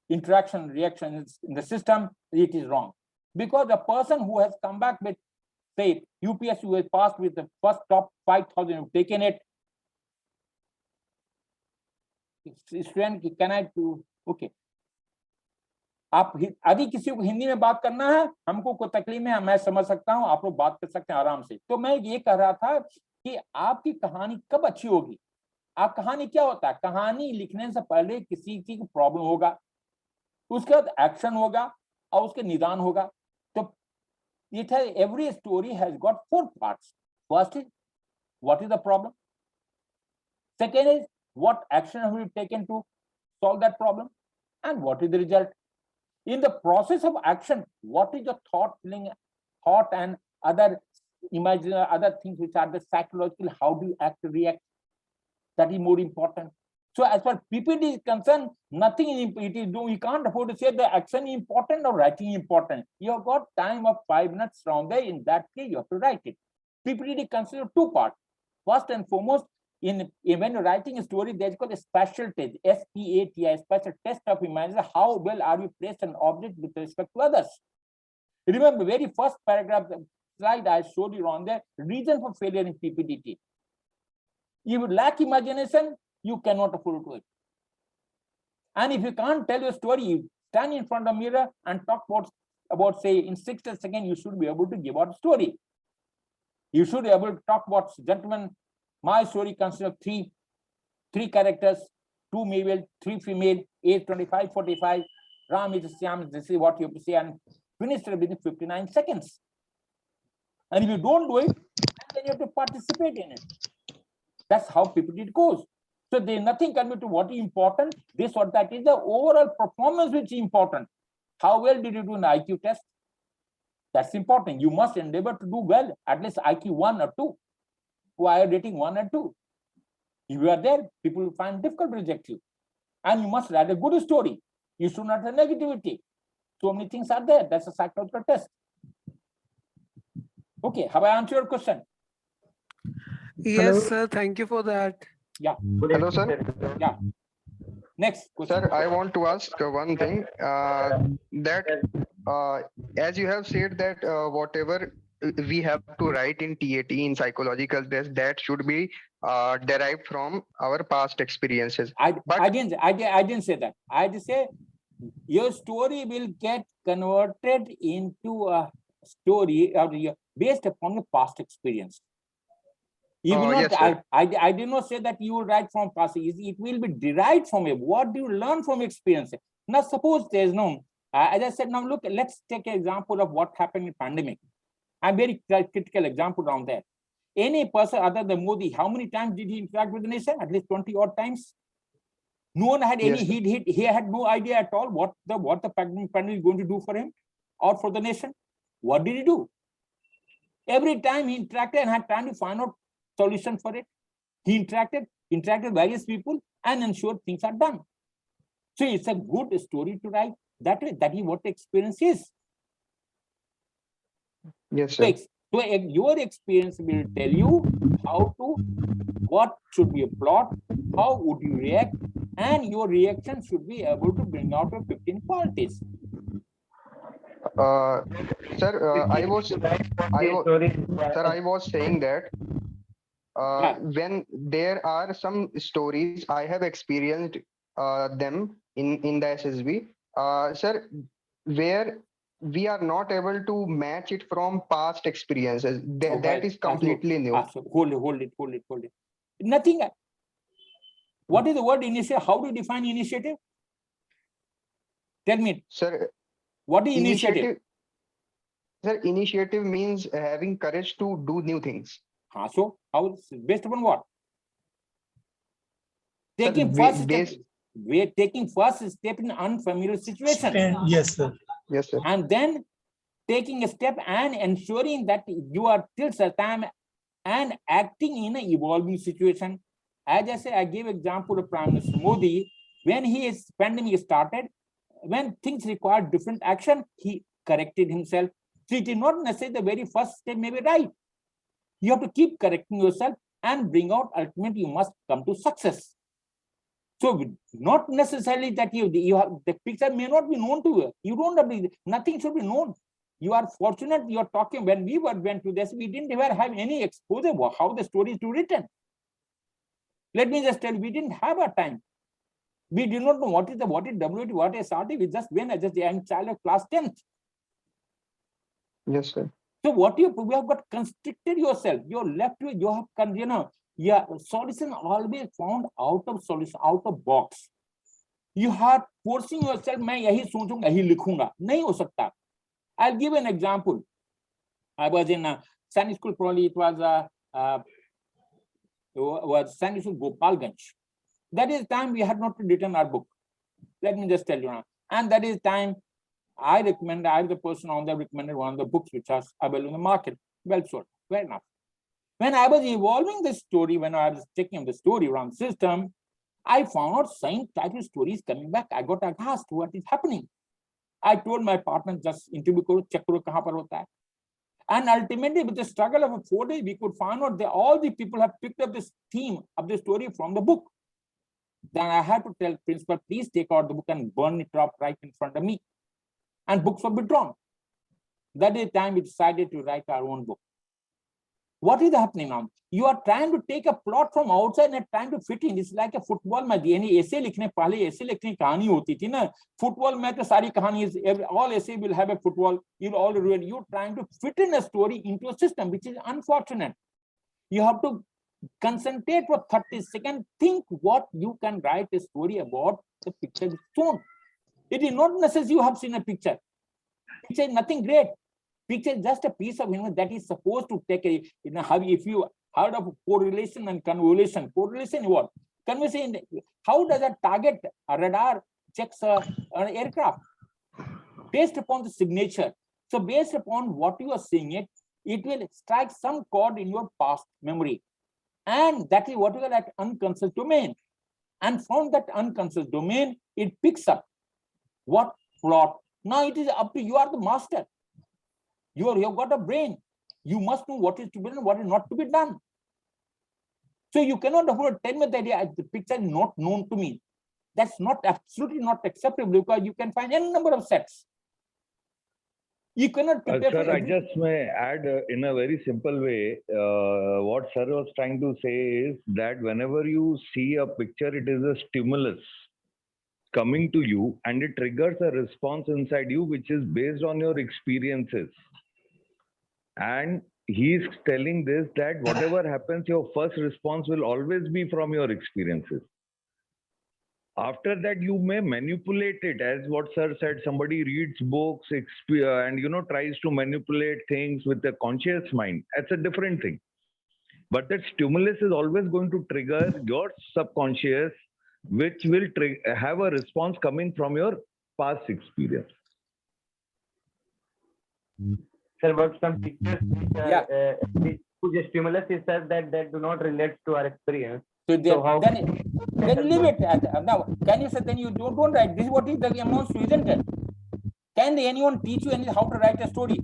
interaction reactions in the system, it is wrong. Because the person who has come back with, say, UPSC who has passed with the first top 5,000 have taken it. Student, can I do? Okay. आप अभी किसी को हिंदी में बात करना है, हमको कोई तकलीफ है, मैं समझ सकता हूं, आप लोग बात कर सकते हैं आराम से. तो मैं ये कह रहा था कि आपकी कहानी कब अच्छी होगी. आप कहानी क्या होता है, कहानी लिखने से पहले किसी की प्रॉब्लम होगा, उसके बाद एक्शन होगा और उसके निदान होगा. तो it has, every story has got 4 parts. First is, what is the problem? Second is, what action have you taken to solve that problem? And what is the result? In the process of action, what is your thought, feeling, thought and other imaginary, other things which are the psychological, how do you act, react? That is more important. So as far as PPT is concerned, nothing is, it is, you can't afford to say the action is important or writing important. You have got time of 5 minutes from there. In that case, you have to write it. PPT consists 2 parts. First and foremost, when you're writing a story, there's called a spatial test, SPATI, special test of imagination. How well are you placed an object with respect to others? Remember, very first paragraph, the slide I showed you on there, reason for failure in PPT. You would lack imagination, you cannot afford to it. And if you can't tell your story, you stand in front of a mirror and talk about say in 60 seconds, you should be able to give out a story. You should be able to talk about, gentlemen, my story consists of three characters, 2 male, 3 female, age 25, 45. Ram is Syam, this is what you have to say, and finish it within 59 seconds. And if you don't do it, then you have to participate in it. That's how PPT goes. So there's nothing coming to what is important, this or that. Is the overall performance which is important. How well did you do an IQ test? That's important. You must endeavor to do well, at least IQ 1 or 2. Why are you rating 1 or 2? If you are there, people will find difficult to reject you. And you must write a good story. You should not have negativity. So many things are there. That's a psychological test. Okay, have I answered your question? Yes, Hello? sir. Thank you for that. Yeah. Hello, sir. Yeah. Next question. Sir, I want to ask one thing. As you have said that whatever we have to write in TAT in psychological test, that should be derived from our past experiences. I didn't say that. I just say your story will get converted into a story based upon your past experience. You will not. Yes, I did not say that you will write from past. It will be derived from it. What do you learn from experience? Now, suppose there is no. As I said, now look. Let's take an example of what happened in pandemic. I'm very critical example down there. Any person other than Modi, how many times did he interact with the nation? At least 20 odd times. No one had any. Yes, He had no idea at all what the pandemic is going to do for him or for the nation. What did he do? Every time he interacted and had time to find out solution for it. He interacted various people and ensured things are done. So it's a good story to write. That is what experience is. yes, sir. So your experience will tell you what should be a plot, how would you react, and your reaction should be able to bring out your 15 qualities. Sir, I was saying that when there are some stories I have experienced them in the SSB, sir, where we are not able to match it from past experiences. That is completely new. Hold it. Nothing. What is the word initiative? How do you define initiative? Tell me. Sir, what is initiative? Sir, initiative means having courage to do new things. So how based upon what? Sir, Taking first step in unfamiliar situation. Yes, sir. Yes, sir. And then taking a step and ensuring that you are till such time and acting in an evolving situation. As I say, I gave example of Prime Minister Modi. When his pandemic started, when things required different action, he corrected himself. So it is not necessarily the very first step may be right. You have to keep correcting yourself and bring out ultimately you must come to success. So not necessarily that you have the picture may not be known to you. You don't have nothing should be known. You are fortunate you are talking when we went to this, we didn't ever have any exposure how the story is to written. Let me just tell you, we didn't have a time. We did not know what is WT, what is SRT. We just went as a young child of class 10th. Yes, sir. So we have got constricted yourself. You're left with, you have solution always found out of box. You are forcing yourself, मैं यही सोचूंगा, यही लिखूंगा. नहीं हो सकता. I'll give an example. I was in Sainik school, probably it was Sainik school Gopalganj. That is time we had not written our book. Let me just tell you now. And that is time I the person on there recommended one of the books which was available in the market. Well sold, fair enough. When I was evolving the story, when I was checking the story around system, I found out same type of stories coming back. I got aghast, what is happening? I told my partner, just interview karo, check karo kahan par hota hai. And ultimately, with the struggle of 4 days, we could find out that all the people have picked up this theme of the story from the book. Then I had to tell principal, please take out the book and burn it up right in front of me. And books were withdrawn. That is the time we decided to write our own book. What is happening now? You are trying to take a plot from outside and trying to fit in. It's like a football match. Any essay likhne pehle essay likhne kahani hoti thi na. Football match to sari kahani is all essay will have a football. You'll all ruin. You're trying to fit in a story into a system, which is unfortunate. You have to concentrate for 30 seconds. Think what you can write a story about the picture shown. It is not necessary you have seen a picture. Picture is nothing great. Picture is just a piece of that is supposed to take a, if you heard of correlation and convolution. Correlation is what? Convolution, how does a target, a radar checks an aircraft? Based upon the signature. So based upon what you are seeing it will strike some chord in your past memory. And that is what we call at unconscious domain. And from that unconscious domain, it picks up what plot. Now it is up to you, are the master. You've got a brain. You must know what is to be done, what is not to be done. So you cannot afford to tell me that the picture is not known to me. That's not absolutely not acceptable because you can find any number of sets. You cannot prepare Sir, for I just may add in a very simple way, what sir was trying to say is that whenever you see a picture, it is a stimulus coming to you and it triggers a response inside you, which is based on your experiences. And he's telling this that whatever happens, your first response will always be from your experiences. After that, you may manipulate it, as what sir said. Somebody reads books and tries to manipulate things with a conscious mind. That's a different thing. But that stimulus is always going to trigger your subconscious, which will have a response coming from your past experience. Sir, but some pictures which stimulus is that do not relate to our experience. So then leave it. Now, can you say then you don't write? This is what is the amount to, isn't it? Can anyone teach you how to write a story?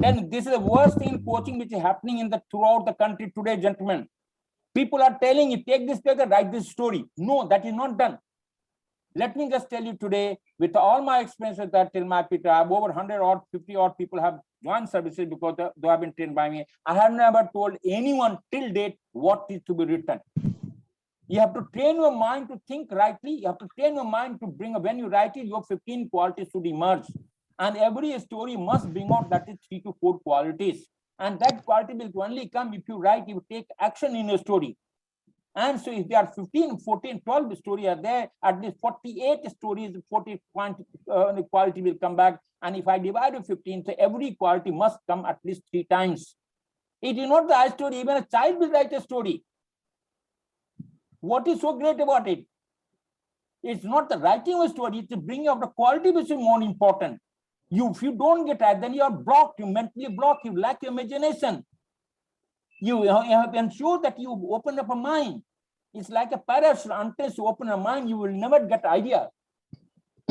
Then this is the worst thing in coaching which is happening throughout the country today, gentlemen. People are telling you, take this paper, write this story. No, that is not done. Let me just tell you today, with all my experience with that till my Peter, I have over 100 or 50 odd people have joined services because they have been trained by me. I have never told anyone till date what is to be written. You have to train your mind to think rightly. You have to train your mind to bring, when you write it, your 15 qualities should emerge. And every story must bring out that is 3 to 4 qualities. And that quality will only come if you write, you take action in your story. And so if there are 15, 14, 12 stories are there, at least 48 stories, 40 quality will come back. And if I divide it 15, so every quality must come at least 3 times. It is not the story, even a child will write a story. What is so great about it? It's not the writing of a story, it's the bringing of the quality which is more important. If you don't get that, then you are blocked, you mentally blocked, you lack your imagination. You have ensured that you open up a mind. It's like a parachute. Until you open a mind, you will never get idea.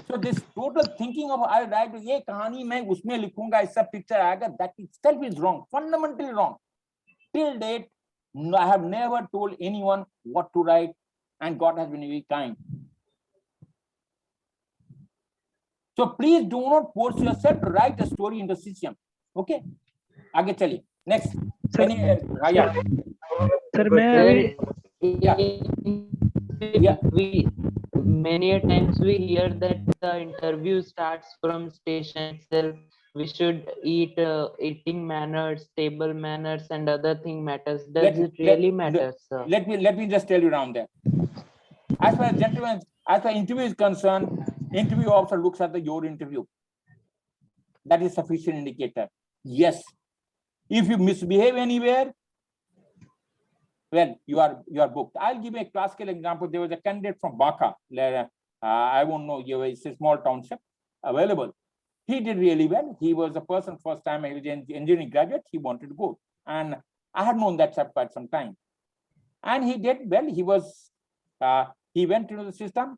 So this total thinking of I write ye kahani main usme likhunga, aisa picture aayega, that itself is wrong, fundamentally wrong. Till date, I have never told anyone what to write, and God has been very kind. So please do not force yourself to write a story in the system. Okay? Aage chaliye. Next. Sir, We many a times we hear that the interview starts from station itself. We should eating manners, table manners, and other thing matters. Does it really matter, sir? Let me just tell you around there. As far as gentlemen, as far as interview is concerned, interview officer looks at your interview. That is sufficient indicator. Yes, If you misbehave anywhere, well, you are booked. I'll give you a classical example. There was a candidate from Baka. I won't know. It's a small township available. He did really well. He was a person first time he was an engineering graduate. He wanted to go, and I had known that chap quite some time. And he did well. He went into the system,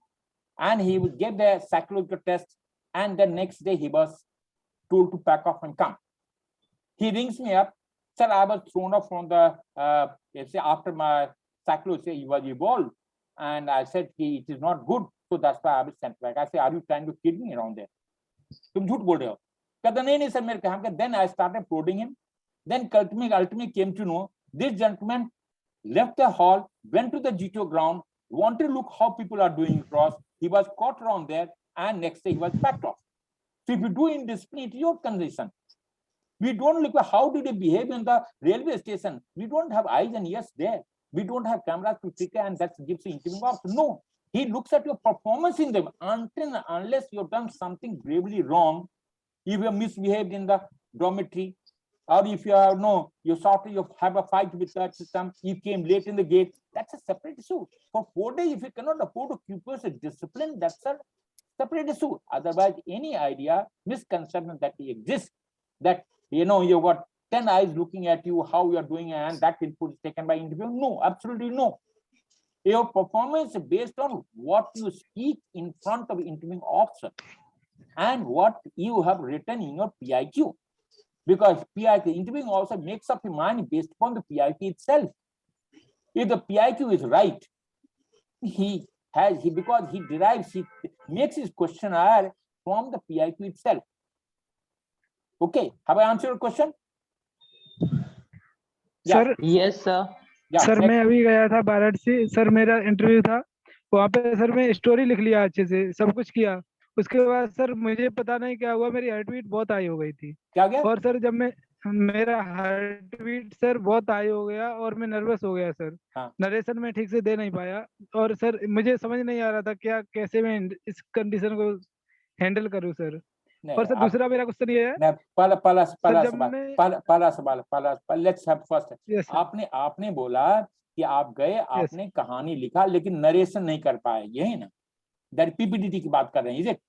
and he would get the psychological test. And the next day he was told to pack off and come. He rings me up. Sir, I was thrown off from the, after my psychology was evolved. And I said, it is not good. So that's why I was sent back. I said, are you trying to kid me around there? तुम झूठ बोल रहे हो? कहता नहीं sir, मेरे कहा. Then I started prodding him. Then ultimately came to know this gentleman left the hall, went to the GTO ground, wanted to look how people are doing cross. He was caught around there, and next day he was backed off. So if you do indiscipline, it's your condition. We don't look at how did he behave in the railway station. We don't have eyes and ears there. We don't have cameras to take and that gives the interview box. No, he looks at your performance in them unless you've done something gravely wrong. If you have misbehaved in the dormitory, or if you have you have a fight with that system, you came late in the gate, that's a separate issue. For 4 days, if you cannot afford to keep us a discipline, that's a separate issue. Otherwise, any idea, misconception that exists, that you've got 10 eyes looking at you, how you are doing, and that input is taken by individual. No, absolutely no. Your performance is based on what you speak in front of interviewing officer and what you have written in your PIQ. Because PIQ, interviewing officer makes up his mind based upon the PIQ itself. If the PIQ is right, he makes his questionnaire from the PIQ itself. Okay, have I answered your question? Sir Yes, sir. Sir मैं अभी गया था Varanasi sir, मेरा interview था वहाँ पे sir, मैं story लिख लिया अच्छे से, सब कुछ किया। उसके बाद सर मुझे पता नहीं क्या हुआ, मेरी हार्ट बीट बहुत हाई हो गई थी। क्या गया? और सर जब मैं मेरा हार्ट बीट सर बहुत हाई हो गया और मैं नर्वस हो गया सर। नरेशन में ठीक से दे नहीं पाया और सर मुझे समझ नहीं आ रहा था कैसे मैं इस कंडीशन को हैंडल करूँ सर। और सर दूसरा मेरा क्वेश्चन ये है, आपने बोला कि आप गए, आपने कहानी लिखा लेकिन नरेशन नहीं कर पाए, यही ना? दैट पीपीडीटी की बात कर रहे हैं, is it?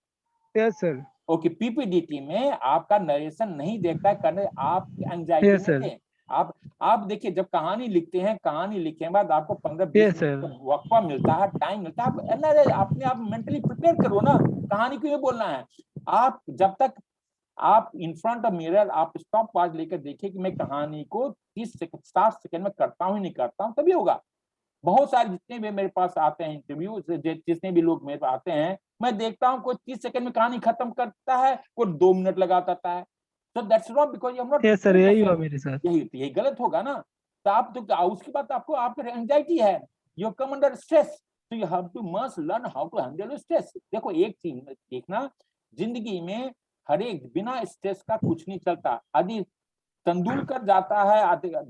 Yes sir. Okay, PPDT में आपका नरेशन नहीं देखता करने, आप एंजाइटी में थे। आप देखिए, जब कहानी लिखते हैं, कहानी लिखने के बाद आपको 15-20 मिनट वक्फा मिलता है, टाइम मिलता है, अपने आप मेंटली प्रिपेयर करो ना, कहानी क्यों बोलना है। आप जब तक आप इन फ्रंट ऑफ मिरर आप स्टॉप वॉच लेकर देखिए कि मैं कहानी को 60 सेकंड में करता हूँ नहीं करता हूँ, तभी होगा। बहुत सारे जितने भी मेरे पास आते हैं इंटरव्यू, जितने भी लोग मेरे पास आते हैं, मैं देखता हूँ कोई 30 सेकंड में कहानी खत्म करता है, कोई 2 मिनट लगाता है। So that's wrong because you are not. Yes sir, यही हुआ मेरे साथ। यही गलत होगा ना। तो आप तो उसके बाद आपको आपका एंजाइटी है, you come under stress, so you have to must learn how to handle stress। देखो एक चीज देखना, जिंदगी में हर एक बिना स्ट्रेस का कुछ नहीं चलता। यदि तेंदुलकर जाता है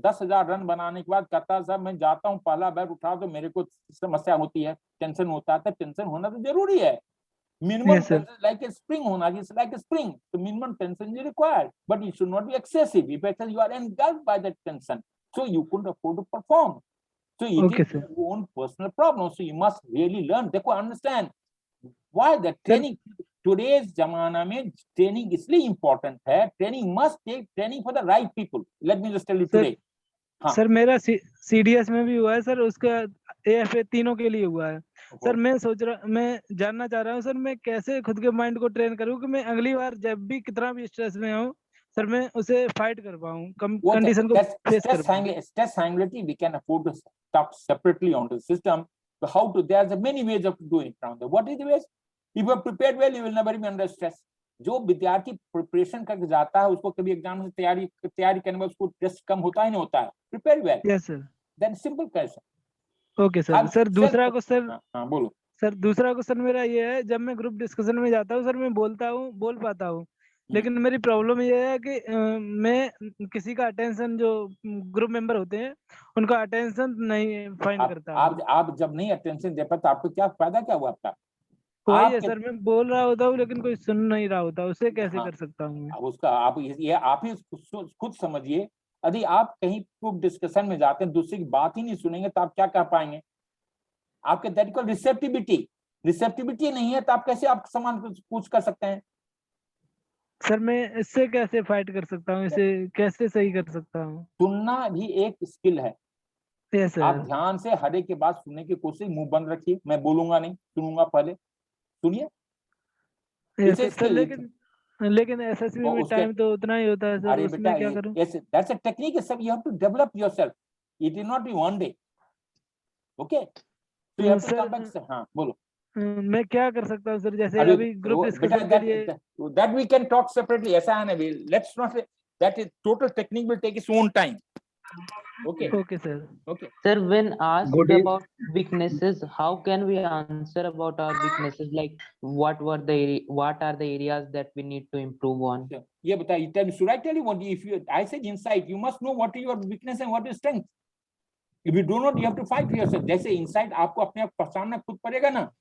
10,000 रन बनाने के बाद कहता है साहब मैं जाता हूँ, पहला बैट उठा तो मेरे को समस्या होती है, टेंशन होता है, टेंशन होना तो जरूरी है। Minimum tension is like a spring होना, it's like a spring. The minimum tension is required, but it should not be excessive. If you are engulfed by that tension, so you couldn't afford to perform. So it is your own personal problem. So you must really learn. देखो, understand why the training. Today's जमाना में training इसलिए important है. Training must take training for the right people. Let me just tell you today. Sir मेरा CDS में भी हुआ है सर, उसका AFA तीनों के लिए हुआ है सर। मैं जानना चाह रहा हूँ सर, मैं कैसे खुद के माइंड को ट्रेन करूँ कि मैं अगली बार जब भी कितना भी स्ट्रेस में हूँ सर, मैं उसे फाइट कर पाऊँ, कंडीशन को फेस कर पाऊँ। Stress anxiety we can afford to talk separately on the system. So how to? There's many ways of doing it around. What is the ways? If you are prepared well, you will never be under stress. जो विद्यार्थी preparation करके जाता है उसको कभी exam से तैयारी करने में उसको स्ट्रेस कम होता ही नहीं होता है। Prepare well, yes sir, then simple question. Okay sir. Sir दूसरा क्वेश्चन, हाँ बोलो सर। दूसरा क्वेश्चन मेरा ये है, जब मैं ग्रुप डिस्कशन में जाता हूँ सर, मैं बोल पाता हूँ, लेकिन मेरी प्रॉब्लम ये है कि मैं किसी का अटेंशन, जो ग्रुप मेंबर होते हैं उनका अटेंशन नहीं फाइंड करता। आप जब नहीं अटेंशन दे पाते आपको क्या फायदा, क्या हुआ आपका? वही है सर, मैं बोल रहा होता हूँ लेकिन कोई सुन नहीं रहा होता, उसे कैसे कर सकता हूँ मैं? उसका आप ही खुद समझिए। यदि आप कहीं ग्रुप डिस्कशन में जाते हैं, दूसरे की बात ही नहीं सुनेंगे तो आप क्या कह पाएंगे? आपके दैट कॉल्ड रिसेप्टिविटी नहीं है तो आप कैसे आप समान पूछ कर सकते हैं? सर मैं इससे कैसे फाइट कर सकता हूँ, इसे कैसे सही कर सकता हूँ? सुनना भी एक स्किल है। यस आप सर। ध्यान से हर एक के बात सुनने की कोशिश, मुंह बंद रखिए, मैं बोलूंगा नहीं, सुनूंगा पहले, सुनिए। यस इसे सर, लेकिन एसएसबी में टाइम तो उतना ही होता है सर, अरे बेटा, उसमें क्या करूं? yes, that's a technique. You have to develop yourself. It will not be one day. Okay. So you have to sir, come back. हाँ, बोलो। मैं क्या कर सकता हूँ सर? जैसे अरे अभी ग्रुप डिस्कशन के लिए that we can talk separately. ऐसा है ना, let's not say that is total technique will take its own time. Okay. Okay sir. Okay. Sir, when asked Good evening. about weaknesses, how can we answer about our weaknesses? Like, what are the areas that we need to improve on? Yeah, but should I tell you what? If you, I said insight, you must know what is your weakness and what is strength. If you do not, you have to fight for yourself. जैसे insight आपको अपने आप पहचानना खुद पड़ेगा ना।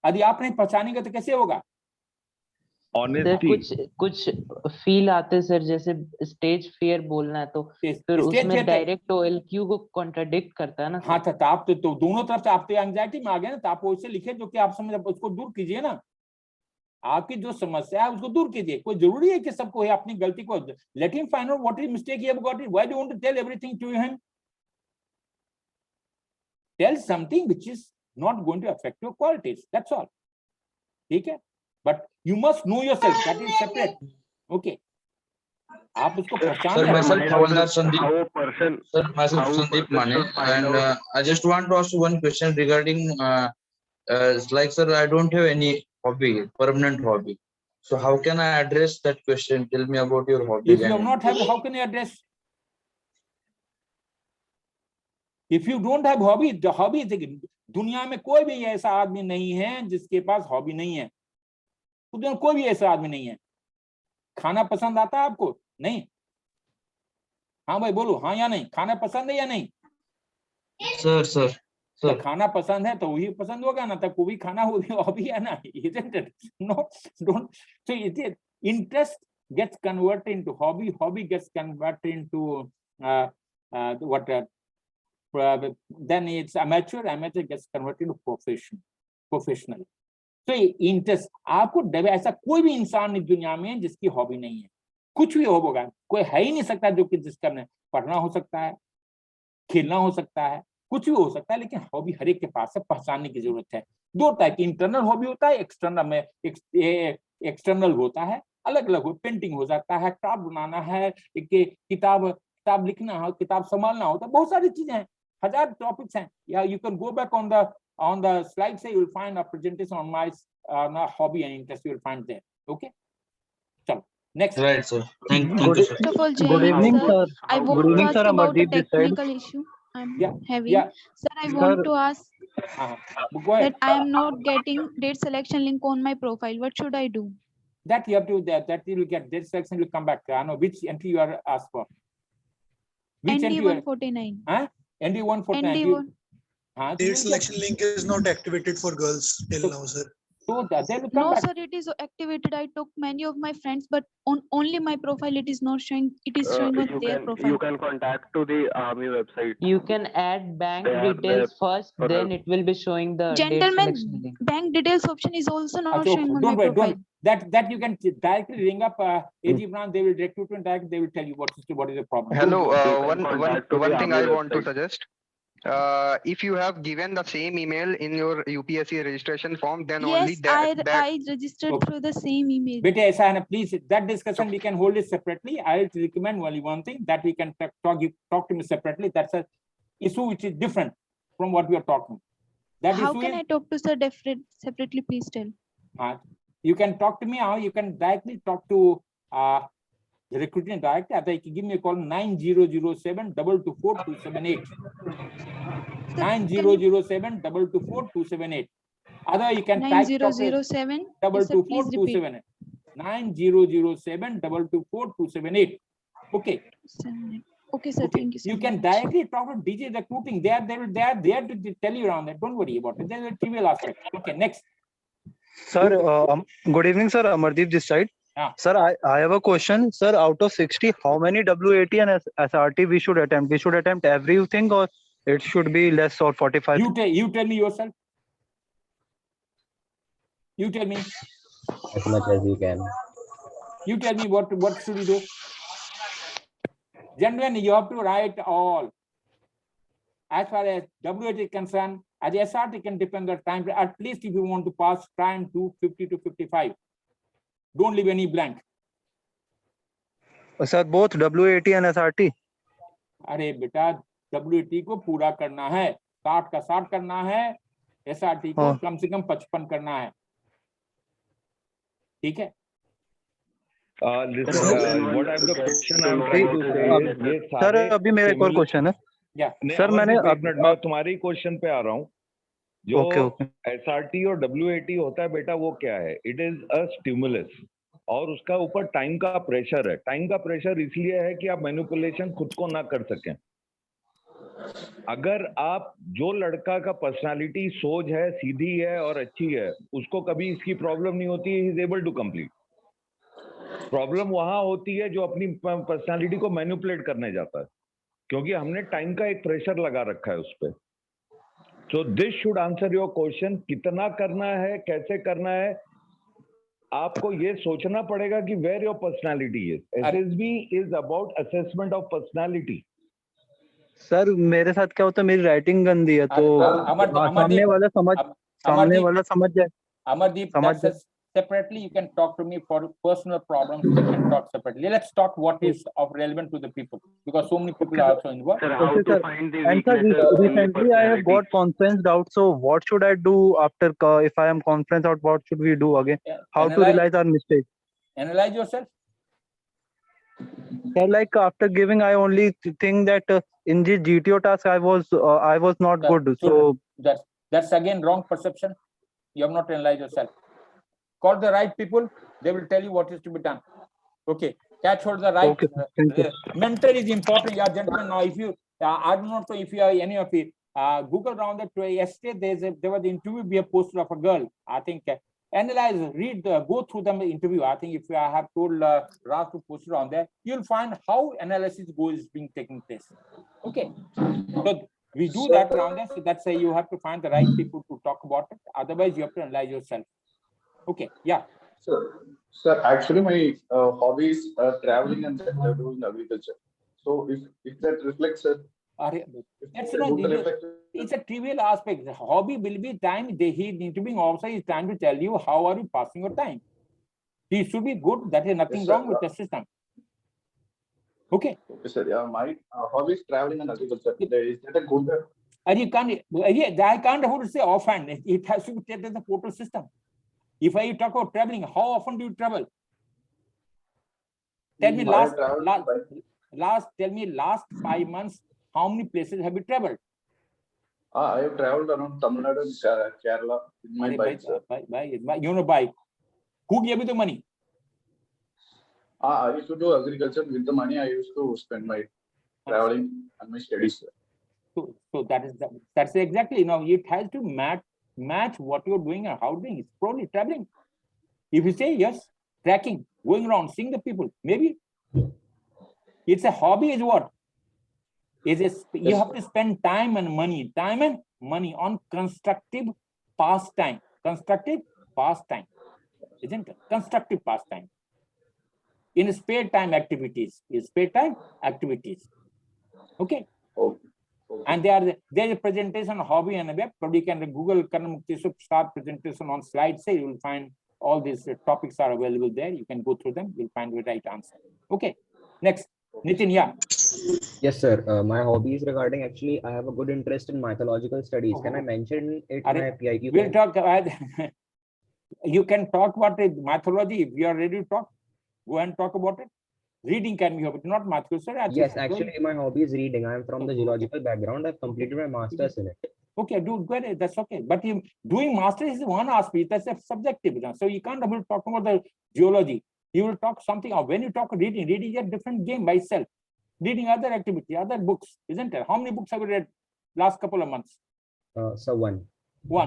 यदि आप नहीं पहचानेंगे तो कैसे होगा? सर कुछ फील आते सर, जैसे स्टेज फियर बोलना है तो फिर उसमें डायरेक्ट OLQ को कॉन्ट्रडिक्ट करता है ना। हाँ, तो आप तो दोनों तरफ से आप तो एंजाइटी में आ गए ना, तो आप वैसे लिखे जो कि आप समझ, उसको दूर कीजिए ना। आपकी जो समस्या है उसको दूर कीजिए। कोई जरूरी है कि सबको अपनी गलती को let him find out what is mistake he have got it, why do want to tell everything to him? Tell something which is not going to affect your qualities, that's all. ठीक है, but you must know yourself, that is separate. Okay, आप उसको पहचान Sir, myself Havaldar Sandeep. How a person, Sir, myself how a Sandeep person Mane, should find and out. I just want to ask you one question regarding like, sir, I don't have any hobby, permanent hobby. So how can I address that question? Tell me about your hobby. If you have not have, how can you address? If you don't have hobby, the hobby is, दुनिया में कोई भी ऐसा आदमी नहीं है जिसके पास hobby नहीं है। दुनिया में कोई भी ऐसा आदमी नहीं है। खाना पसंद आता है आपको? नहीं? हाँ भाई बोलो, हाँ या नहीं? खाना पसंद है या नहीं? Sir. तो खाना पसंद है तो वही पसंद होगा ना, तो कोई खाना वो भी हॉबी है ना, isn't it? No, don't. So interest gets converted into hobby, hobby gets converted into then it's amateur gets converted to professional. So interest, आपको ऐसा कोई भी इंसान नहीं दुनिया में जिसकी हॉबी नहीं है। कुछ भी होगा, कोई है ही नहीं सकता जो कि जिसका पढ़ना हो सकता है, खेलना हो सकता है, कुछ भी हो सकता है, लेकिन हॉबी हर एक के पास है, पहचानने की जरूरत है। दो टाइप, इंटरनल हॉबी होता है, एक्सटर्नल होता है, अलग अलग हो। पेंटिंग हो जाता है, क्राफ्ट बनाना है, किताब लिखना हो, किताब संभालना होता है, बहुत सारी चीजें हैं, हजार टॉपिक्स हैं। या you can go back on the slide, say you will find a presentation on my hobby and interest, you will find there. Okay, so next. Right, sir. Thank you, sir. First of all, Good evening, sir. I want to ask about a Amardeep this side. technical issue I'm having. Yeah. Sir, I want to ask Go ahead. that I am not getting date selection link on my profile. What should I do? That you have to, that you will get date selection will come back. I know which entry you are asked for. Which ND 149. ND 149. ND 1. Date selection link is not activated for girls till now, sir. So they will come No, back. sir, it is activated. I took many of my friends, but on only my profile it is not showing. It is showing on their profile. You can contact to the army website. You can add bank They are details there first, for then help. it will be showing the date Gentlemen, selection link. bank details option is also not Okay, showing on don't my worry, profile. that you can directly ring up AG branch. They will direct you to direct. They will tell you what is the problem. Hello, You can contact to the one thing I army want to website. suggest. If you have given the same email in your UPSC registration form, then only Yes, that I registered Okay. through the same email. Bete aisa hai na, please, that discussion we can hold it separately. I recommend only one thing, that we can talk to me separately. That's a issue which is different from what we are talking. That How issue can is, I talk to sir separately? Please tell. you can talk to me, or you can directly talk to the recruiting director. They can give me a call 9007 224 278. 9007 224 278. Other you can type 9007 224 278. 9007 224 278. Okay. Okay, sir. Okay. Thank you so You can much. directly talk to DJ recruiting. They are there to tell you around that. Don't worry about it. There's a trivial aspect. Okay, next. Sir, good evening, sir. Amardeep this side. Sir, I have a question. Sir, out of 60, how many WAT and SRT we should attempt? We should attempt everything, or it should be less or 45? You tell me yourself. You tell me. As much as you can. You tell me what should you do? Gentlemen, you have to write all. As far as WAT is concerned, as SRT can depend on time. At least if you want to pass, try and do 50 to 55. Don't leave any blank. Sir, both WAT and SRT. अरे बेटा WAT को पूरा करना है, 60 का 60 करना है, SRT को कम से कम 55 करना है, ठीक है? Listen, what I'm the question I'm trying to say is, sir अभी मेरा एक और क्वेश्चन है. सर मैंने एक मिनट मैं तुम्हारी क्वेश्चन पे आ रहा हूँ. जो SRT और WAT होता है बेटा वो क्या है? इट इज अ स्टिमुलस और उसका ऊपर टाइम का प्रेशर है. टाइम का प्रेशर इसलिए है कि आप मैनिपुलेशन खुद को ना कर सकें. अगर आप जो लड़का का पर्सनालिटी सोच है, सीधी है और अच्छी है, उसको कभी इसकी प्रॉब्लम नहीं होती, he is able to complete. Problem वहां होती है जो अपनी पर्सनालिटी को मैनिपुलेट करने जाता है, क्योंकि हमने टाइम का एक प्रेशर लगा रखा है उस पर. So this should answer your question. कितना करना है, कैसे करना है, आपको ये सोचना पड़ेगा कि where your personality is. SSB is about assessment of personality. Sir मेरे साथ क्या होता है, मेरी राइटिंग गंदी है तो सामने वाला समझ जाए. Amardeep, separately you can talk to me for personal problems. You can talk separately. Let's talk what is of relevant to the people, because so many people are also involved. Sir, how to find the weaknesses recently I have got conference out. So what should I do after if I am conference out? What should we do again? How to realize our mistakes? Analyze yourself. Sir, like after giving, I only think that in the GTO task I was not good. So that's again wrong perception. You have not analyzed yourself. Call the right people, they will tell you what is to be done. Okay, catch hold the right. Mentor is important. Yeah, gentlemen. Now, if you, I do not know if you are any of it. Google around that yesterday. There was the interview we have posted of a girl. I think analyze, read, go through the interview. I think if I have told Raj to post it on there, you'll find how analysis is being taken place. Okay, so we do that around there. So that's why you have to find the right people to talk about it. Otherwise, you have to analyze yourself. Okay, yeah. Sir, actually my hobby is traveling and doing agriculture. So if that reflects, sir, it's a trivial aspect. The hobby will be time. The interviewing officer is trying to tell you how are you passing your time. It should be good. That is nothing wrong with the system. Okay. Okay, sir. Yeah, my hobby is traveling and agriculture. Is that a good? And you can't. Yeah, I can't afford to say offhand. It has to be taken as a portal system. If I talk about traveling, how often do you travel? Tell me last 5 months, how many places have you traveled? I have traveled around Tamil Nadu and Kerala in my bike, sir. You know bike. Who gave you the money? I used to do agriculture. With the money, I used to spend my traveling and my studies, sir. So that's exactly, it has to match what you're doing and how doing. It's probably traveling. If you say yes, tracking, going around, seeing the people, maybe. It's a hobby is what? You have to spend time and money on constructive pastime. Constructive pastime, isn't it? Constructive pastime. In spare time activities. Okay. And there's a presentation on hobby and a web. Probably you can Google Col Mukteshwar Prasad presentation on slides. Say you will find all these topics are available there. You can go through them. You'll find the right answer. Okay. Next, Nitin. Yeah. Yes, sir. My hobby is regarding actually. I have a good interest in mythological studies. Can I mention it in my PIQ? We'll talk. You can talk about it, mythology. If you are ready to talk, go and talk about it. Reading can be hobby, not mythology. Yes, actually, my hobby is reading. I am from the geological background. I've completed my master's in it. Okay, do good. That's okay. But doing master's is one aspect. That's a subjective. So you can't talk about the geology. You will talk something. Or when you talk reading is a different game by itself. Reading other activity, other books, isn't it? How many books have you read last couple of months? So one.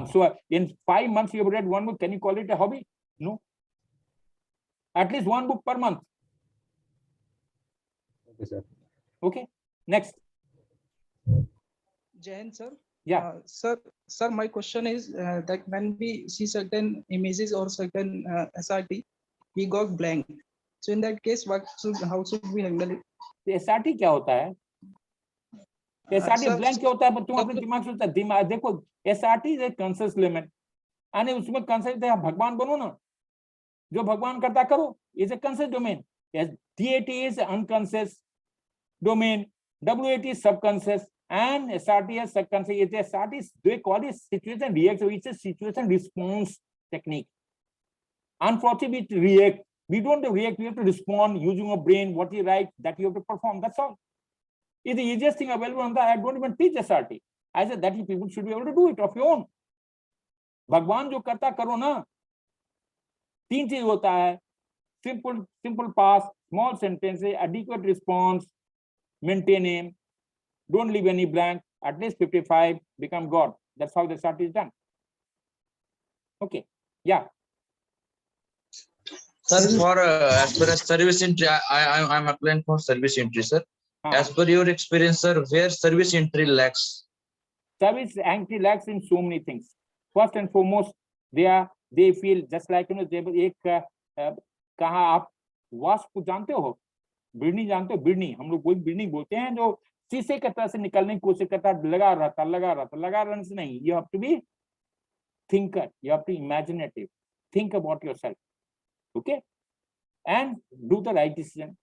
So in 5 months you have read one book. Can you call it a hobby? No. At least one book per month. Okay, sir. Okay. Next. Jain sir. Yeah. Sir, my question is that when we see certain images or certain SRT, we got blank. So in that case, how should we handle it? SRT क्या होता है? SRT blank क्या होता है? तुम अपने दिमाग से दिमाग देखो, SRT is a conscious element. यानी उसमें conscious है, भगवान बनो ना, जो भगवान करता करो. Is a conscious domain. Yes, DAT is unconscious domain. WAT is subconscious. And SRT is subconscious. SRT is, they call it situation reaction. It's a situation response technique. Unfortunately, we react. We don't react. We have to respond using our brain. What you write, that you have to perform. That's all. It's the easiest thing available on that. I don't even teach SRT. I said that people should be able to do it of your own. भगवान जो करता करो ना. 3 चीज होता है. Simple past, small sentences, adequate response, maintain aim. Don't leave any blank. At least 55, become God. That's how the SRT is done. Okay. Yeah. Sir, for as per service entry, I'm applying for service entry, sir. As per your experience, sir, where service entry lacks? Service entry lacks in so many things. First and foremost, they feel just like, you know, एक कहाँ आप wasp को जानते हो? बिड़नी जानते हो? बिड़नी, हम लोग कोई बिड़नी बोलते हैं जो शीशे की तरह से निकलने की कोशिश करता है, लगा रहने से नहीं. You have to be thinker. You have to be imaginative. Think about yourself. Okay, and do the right decision.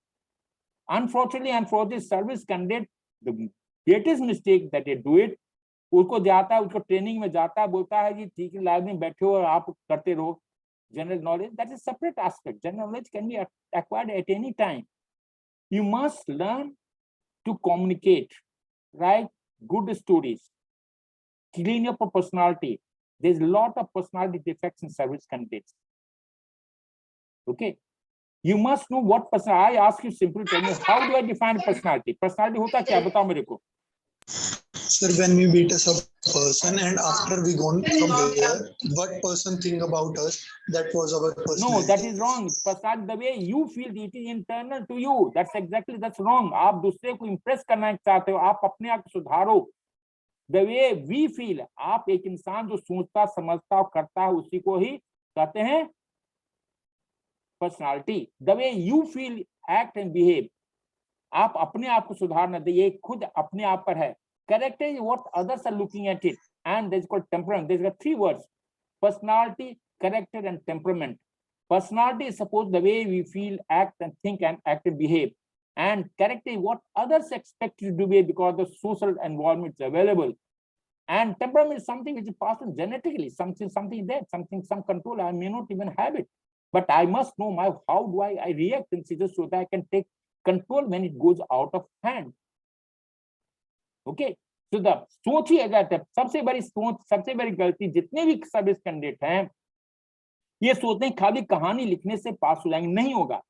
Unfortunately, and for this service candidate, the greatest mistake that they do it, उसको जाता है, उसको training में जाता है, बोलता है कि ठीक है लाइव में बैठे हो और आप करते रहो. General knowledge, that is a separate aspect. General knowledge can be acquired at any time. You must learn to communicate, write good stories, clean up a personality. There's a lot of personality defects in service candidates. Okay, you must know what personality. I ask you simple, tell me, how do I define personality? Personality होता क्या? बताओ मेरे को. Sir, when we meet a person and after we gone from there, what person think about us, that was our personality. No, that is wrong. Personality, the way you feel, it is internal to you. That's wrong. आप दूसरे को impress करना चाहते हो, आप अपने आप को सुधारो. The way we feel, आप एक इंसान जो सोचता, समझता और करता है, उसी को ही कहते हैं personality. The way you feel, act and behave. आप अपने आप को सुधारना दे, ये खुद अपने आप पर है. Character is what others are looking at it, and there's called temperament. There's got 3 words: personality, character, and temperament. Personality is suppose the way we feel, act, and think, and act and behave. And character is what others expect you to be because the social environment is available. And temperament is something which is passed on genetically. Something there, some control. I may not even have it, but I must know how do I react in situations so that I can take control when it goes out of hand. Okay, so the सोच ही अगर सबसे बड़ी गलती जितने भी service candidate हैं, ये सोचते हैं खाली कहानी लिखने से पास हो जाएंगे. नहीं होगा.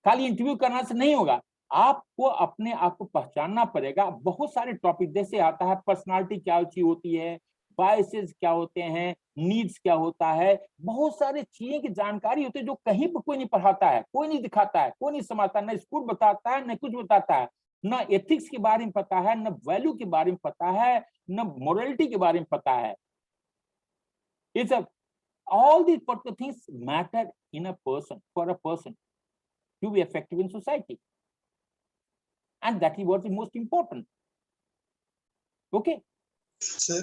खाली इंटरव्यू करना से नहीं होगा. आपको अपने आप को पहचानना पड़ेगा. बहुत सारे टॉपिक जैसे आता है पर्सनालिटी क्या चीज होती है, बायसेस क्या होते हैं, नीड्स क्या होता है, बहुत सारे चीजें की जानकारी होती है जो कहीं पर कोई नहीं पढ़ाता है, कोई नहीं दिखाता है, कोई नहीं समझता, न स्कूल बताता है, न कुछ बताता है, न एथिक्स के बारे में पता है, न वैल्यू के बारे में पता है, न मोरलिटी के बारे में पता है. It's all these particular things matter in a person, for a person to be effective in society, and that is what is most important. Okay, Sir.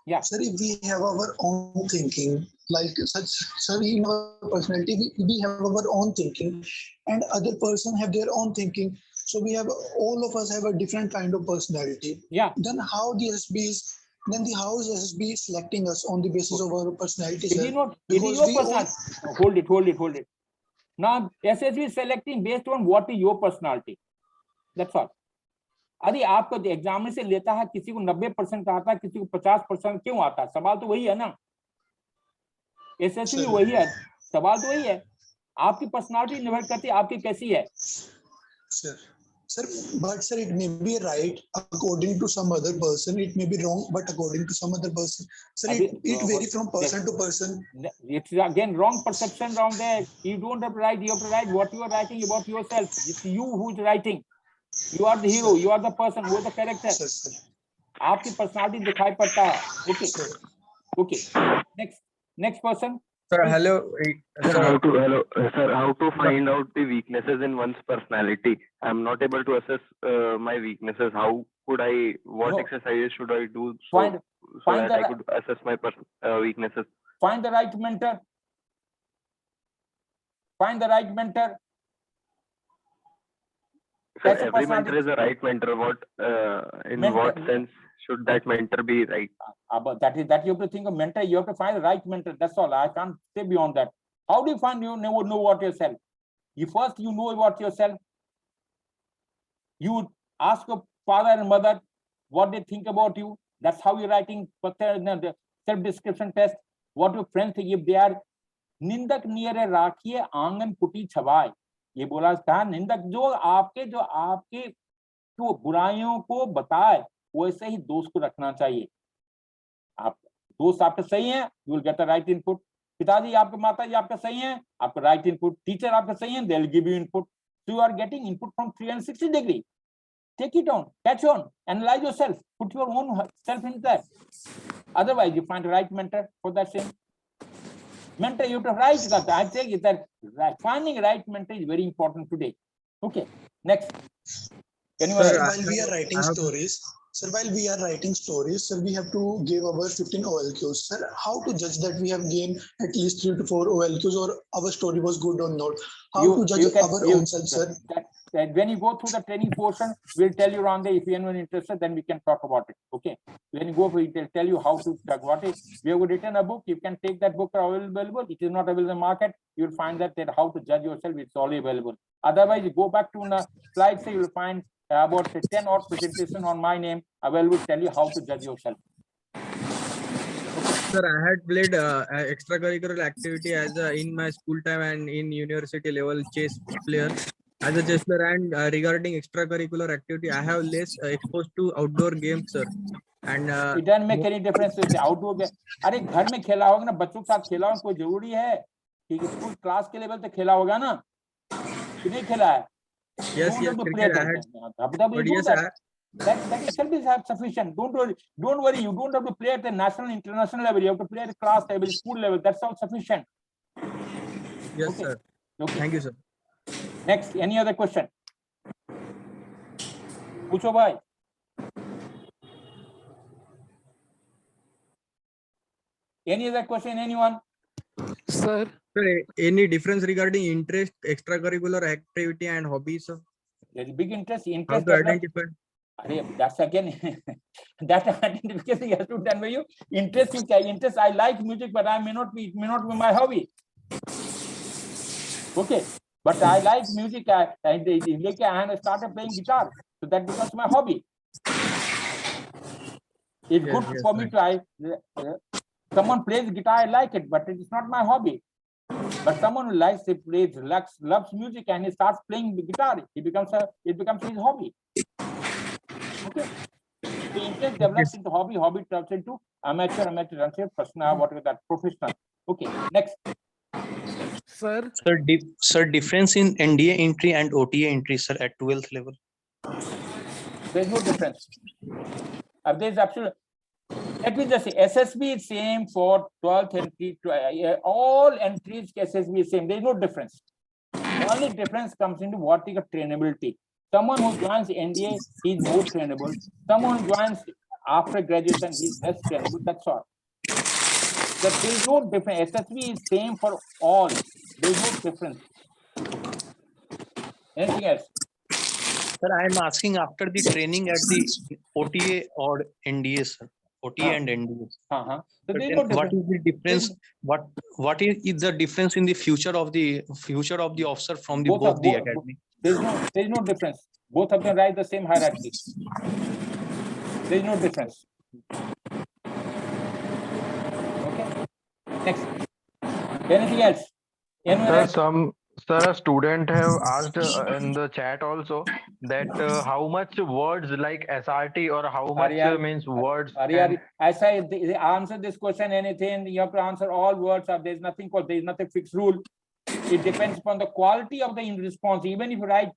Yeah. Sir, if we have our own thinking, like such, sir, in our personality, we have our own thinking, and other person have their own thinking. So we have, all of us have a different kind of personality. Yeah. Then how is SSB selecting us on the basis of our personality? It sir? is not. It is your personality. Hold it. Now SSB is selecting based on what is your personality. That's all. अरे आपको examination लेता है, किसी को 90% आता है, किसी को 50%. क्यों आता है? सवाल तो वही है ना. एसएसबी वही है, सवाल तो वही है. आपकी पर्सनालिटी निर्भर करती है आपकी कैसी है. Sir, but sir, it may be right according to some other person. It may be wrong, but according to some other person, sir, it varies from person to person. It's again wrong perception down there. You don't have to write. You have to write what you are writing about yourself. It's you who's writing. You are the hero. You are the person. Who is the character? आपकी personality दिखाई पड़ता है. Okay. Okay. Next person. Sir, hello. Sir, how to find out the weaknesses in one's personality? I'm not able to assess my weaknesses. How could I? What exercises should I do so that I could assess my weaknesses? Find the right mentor. Find the right mentor. Sir, every mentor is a right mentor. What sense should that mentor be right? But that you have to think of mentor. You have to find the right mentor. That's all. I can't say beyond that. How do you find you never know about yourself? You know about yourself. You ask your father and mother what they think about you. That's how you're writing the self-description test. What your friends think if they are निंदक near राखिए आंगन पुटी छवाए. ये बोला था निंदक जो आपके तो बुराइयों को बताए वैसे ही दोस्त को रखना चाहिए. आप दोस्त आपके सही हैं, you will get a right input. पिताजी आपके माताजी आपके सही हैं, आपका राइट इनपुट. टीचर आपके सही हैं, they will give you input. So you are getting input from 360 degree. Take it on, catch on, analyze yourself, put your own self in there. Otherwise, you find the right mentor for that same mentor. You have to write that. I think that finding right mentor is very important today. Okay, next. While we are writing stories, sir, sir, we have to give our 15 OLQs. Sir, how to judge that we have gained at least 3 to 4 OLQs or our story was good or not? How to judge our own self, sir? When you go through the training portion, we'll tell you around there. If anyone interested, then we can talk about it. Okay. When you go, we'll tell you how to talk about it. We have written a book. You can take that book available. It is not available in the market. You'll find that how to judge yourself. It's already available. Otherwise, you go back to the slides. You'll find about 10 odd presentation on my name. I will tell you how to judge yourself. Sir, I had played extracurricular activity as in my school time and in university level chess player. As a chess player, and regarding extracurricular activity, I have less exposed to outdoor games, sir. And it doesn't make any difference with the outdoor game. अरे घर में खेला होगा ना, बच्चों के साथ खेला होगा, कोई जरूरी है कि स्कूल क्लास के लेवल पे खेला होगा ना, कि नहीं खेला है? Yes, cricket I had. But yes, that itself is sufficient. Don't worry. You don't have to play at the national, international level. You have to play at the class level, school level. That's all sufficient. Yes, okay, sir. Okay. Thank you, sir. Next, any other question? Pucho bhai. Any other question, anyone? Sir, any difference regarding interest, extracurricular activity and hobbies, sir? There is big interest. How to identify? That's again, that identification has to be done by you. Interest, I like music, but it may not be my hobby. Okay. But I like music. I started playing guitar, so that becomes my hobby. It's good for me to. Someone plays guitar, I like it, but it is not my hobby. But someone who loves music, and he starts playing the guitar, it becomes his hobby. Okay. The interest develops into hobby turns into amateur turns into personal, whatever that, professional. Okay. Next. Sir, difference in NDA entry and OTA entry, sir, at 12th level? There's no difference. There's absolute. Let me just say, SSB is same for 12th entry. All entries SSB is same. There's no difference. The only difference comes into what is the trainability. Someone who joins NDA is more trainable. Someone who joins after graduation is less trainable. That's all. There is no difference. SSB is same for all. There is no difference. Anything else? Sir, I am asking after the training at the OTA or NDA, sir. OTA and NDA. So no what is the difference? What is the difference in the future of the officer from the both the academy? There is no difference. Both of them ride the same hierarchy. There is no difference. Okay. Next. Anything else? Sir, Sir, a student have asked in the chat also that how much words like SRT or how much means words can. As I answer this question, anything you have to answer all words. There's nothing called, there's nothing fixed rule. It depends upon the quality of the response. Even if you write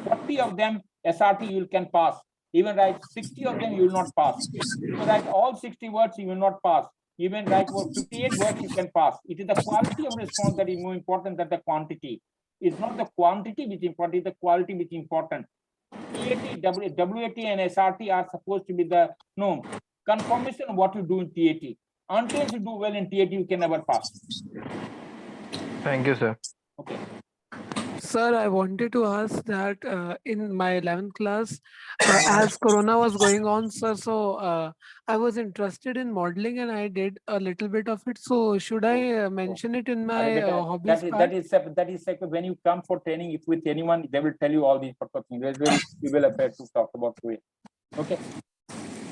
40 of them SRT, you can pass. Even write 60 of them, you will not pass. If you write all 60 words, you will not pass. Even write 58 words, you can pass. It is the quality of response that is more important than the quantity. It's not the quantity which is important, it's the quality which is important. TAT, WAT and SRT are supposed to be the confirmation of what you do in TAT. Until you do well in TAT, you can never pass. Thank you, sir. Okay. Sir, I wanted to ask that in my 11th class, as Corona was going on, sir, so I was interested in modeling and I did a little bit of it. So should I mention it in my hobbies part? That is when you come for training, if with anyone, they will tell you all these things. You will have to talk about it. Okay.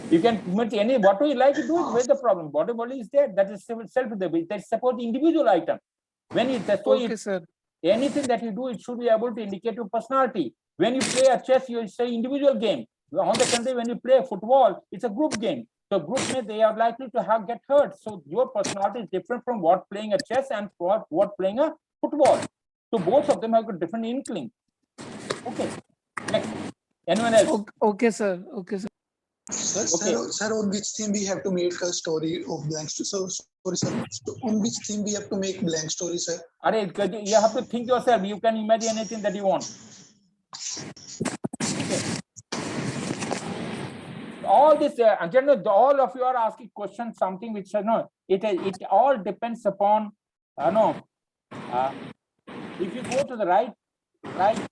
You can put any what you like to do it. Where's the problem? Body is there. That is self. That is support individual item. When it that's why sir. Anything that you do, it should be able to indicate your personality. When you play a chess, you say individual game. On the contrary, when you play football, it's a group game. So group they are likely to get hurt. So your personality is different from what playing a chess and what playing a football. So both of them have a different inkling. Okay. Next. Anyone else? Okay, sir. Okay, sir. Sir, on which theme we have to make a story of blank story? So, sorry, sir. So on which theme we have to make blank story, sir? You have to think yourself. You can imagine anything that you want. Okay. All this, all of you are asking questions, something which it all depends upon if you go to the right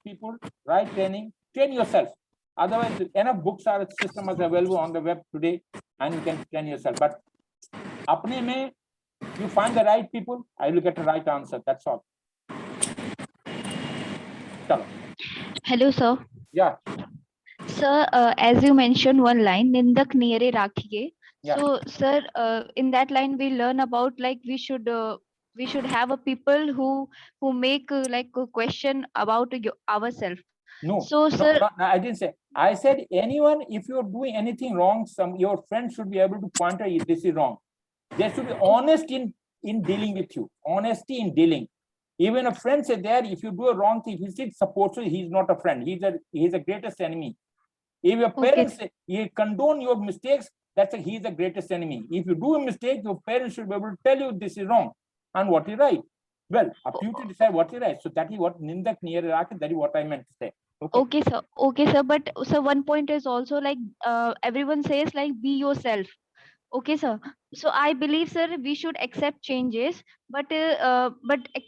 people, right training, train yourself. Otherwise, enough books are system is available on the web today, and you can train yourself. But apne mein, you find the right people, I will get the right answer. That's all. Hello, sir. Yeah. Sir, as you mentioned one line, Nindak Nere Rakhiye. Yeah. So, sir, in that line we learn about like we should have a people who make like a question about ourselves. No, so sir, no, I didn't say. I said anyone, if you're doing anything wrong, your friend should be able to point out if this is wrong. There should be honest in dealing with you. Honesty in dealing. Even a friend said there, if you do a wrong thing, if he still supports you, he's not a friend. He's the greatest enemy. If your parents condone your mistakes, he's the greatest enemy. If you do a mistake, your parents should be able to tell you this is wrong and what is right. Well, up to you to decide what is right. So that is what Nindak Nere Rakhiye, that is what I meant to say. Okay, sir. Okay, sir. But sir, one point is also like everyone says like be yourself. Okay, sir. So I believe, sir, we should accept changes, but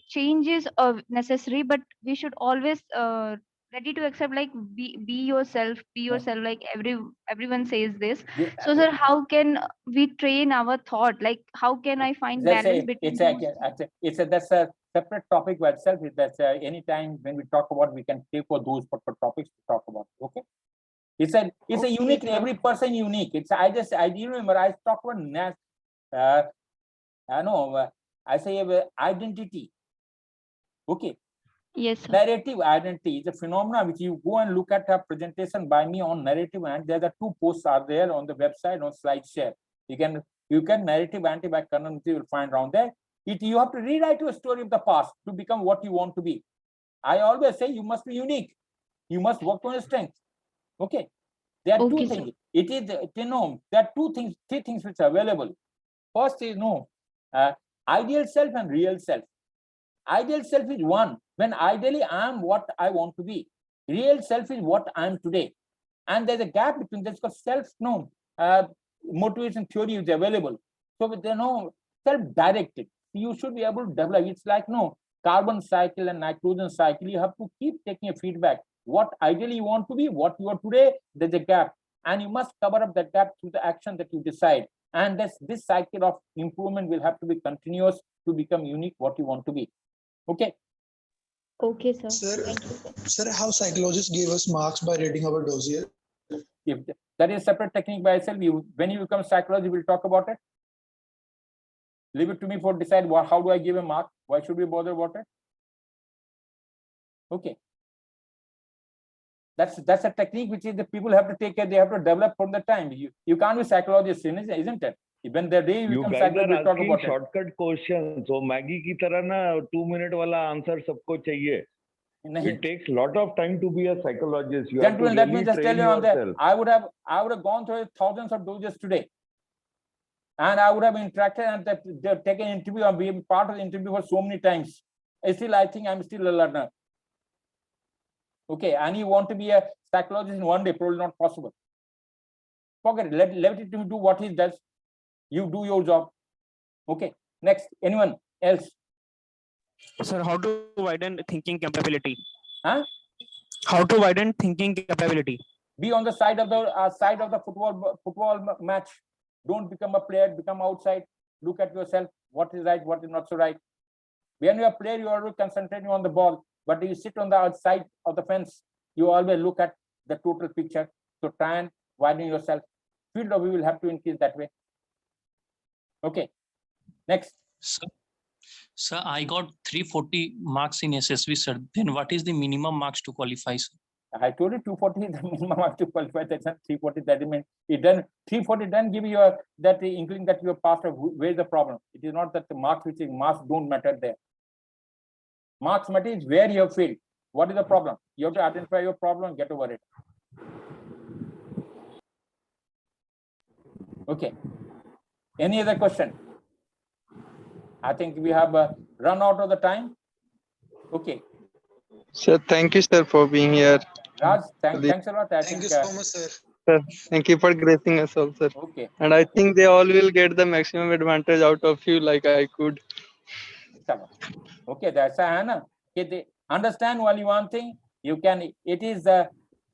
changes are necessary. But we should always ready to accept like be yourself, like everyone says this. So sir, how can we train our thought? Like how can I find balance between that's a separate topic by itself. That's anytime when we talk about, we can take for those topics to talk about. Okay. It's a unique. Sir. Every person unique. I remember I talked about I say identity. Okay. Yes. Sir. Narrative identity is a phenomenon which you go and look at a presentation by me on narrative, and there are 2 posts are there on the website on SlideShare. You can narrative identity by Kannan, you will find around there. You have to rewrite your story of the past to become what you want to be. I always say you must be unique. You must work on your strength. Okay. There are 2 things. It is there are 3 things which are available. First is ideal self and real self. Ideal self is one. When ideally I am what I want to be. Real self is what I am today. And there's a gap between this because self motivation theory is available. So with self-directed, you should be able to develop. It's like carbon cycle and nitrogen cycle. You have to keep taking a feedback. What ideally you want to be, what you are today, there's a gap. And you must cover up that gap through the action that you decide. And this cycle of improvement will have to be continuous to become unique, what you want to be. Okay. Okay, sir. Sir, how psychologists gave us marks by reading our dossier? If that is a separate technique by itself. When you become psychologist, we'll talk about it. Leave it to me for decide how do I give a mark? Why should we bother about it? Okay. That's a technique which is the people have to take care. They have to develop from the time. You can't be psychologist, isn't it? Even the day you become guys are psychologist, talk asking about it. shortcut questions. So Maggie की तरह ना 2 minute वाला answer सबको चाहिए. It takes a lot of time to be a psychologist. You Gentlemen, have let to me really just tell train you on that. yourself. I would have gone through thousands of doses today, and I would have interacted and taken an interview and been part of the interview for so many times. Still, I think I'm still a learner. Okay, and you want to be a psychologist in one day, probably not possible. Forget it. Let it do what he does. You do your job. Okay. Next, anyone else? Sir, how to widen thinking capability? Huh? How to widen thinking capability? Be on the side of the football match. Don't become a player. Become outside. Look at yourself. What is right? What is not so right? When you are a player, you are concentrating on the ball. But you sit on the outside of the fence. You always look at the total picture. So try and widen yourself. Field of view will have to increase that way. Okay. Next. Sir, I got 340 marks in SSB, sir. Then what is the minimum marks to qualify, sir? I told you 240 is the minimum mark to qualify. That's not 340. That means it doesn't 340 doesn't give you that inkling that you are passed. Where's the problem? It is not that the marks which is marks don't matter there. Marks matter is where you have failed. What is the problem? You have to identify your problem and get over it. Okay. Any other question? I think we have run out of the time. Okay. Sir, thank you, sir, for being here. Raj, thanks a lot. Thank you so much, sir. Sir, thank you for gracing us all, sir. Okay. And I think they all will get the maximum advantage out of you, like I could. Okay, that's a Hannah. Okay, understand only one thing. You can. It is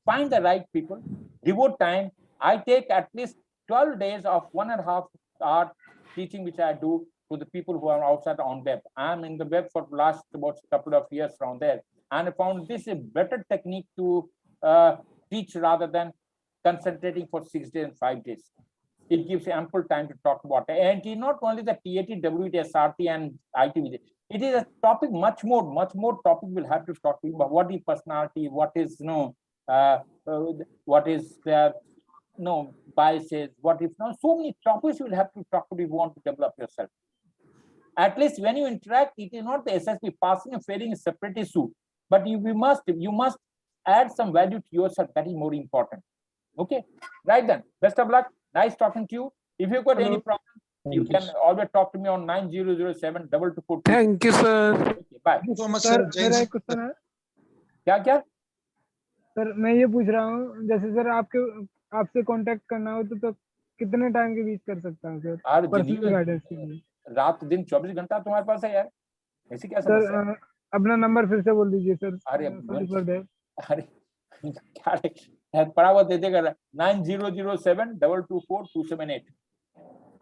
find the right people, devote time. I take at least 12 days of 1.5 hour teaching, which I do to the people who are outside on web. I'm in the web for the last about couple of years around there, and I found this a better technique to teach rather than concentrating for 6 days and 5 days. It gives ample time to talk about it. And it is not only the TAT, WT, SRT, and ITV. It is a topic much more topic will have to talk about. What is personality? What is what is the biases? What if so many topics you will have to talk about if you want to develop yourself. At least when you interact, it is not the SSB passing and failing is separate issue, but you must add some value to yourself. That is more important. Okay, right then. Best of luck. Nice talking to you. If you've got any problem, you can always talk to me on 9007 2242. Thank you, sir. Okay, bye. Thank you so much, sir sir. मेरा एक question है क्या sir मैं ये पूछ रहा हूँ जैसे सर आपसे कांटेक्ट करना हो तो कितने टाइम के बीच कर सकता हूँ सर पर्सनल गाइडेंस के लिए रात दिन 24 घंटा तुम्हारे पास है यार ऐसी क्या सर समस्या है? अपना नंबर फिर से बोल दीजिए सर अरे अरे क्या पड़ा हुआ दे देगा 9007 224 278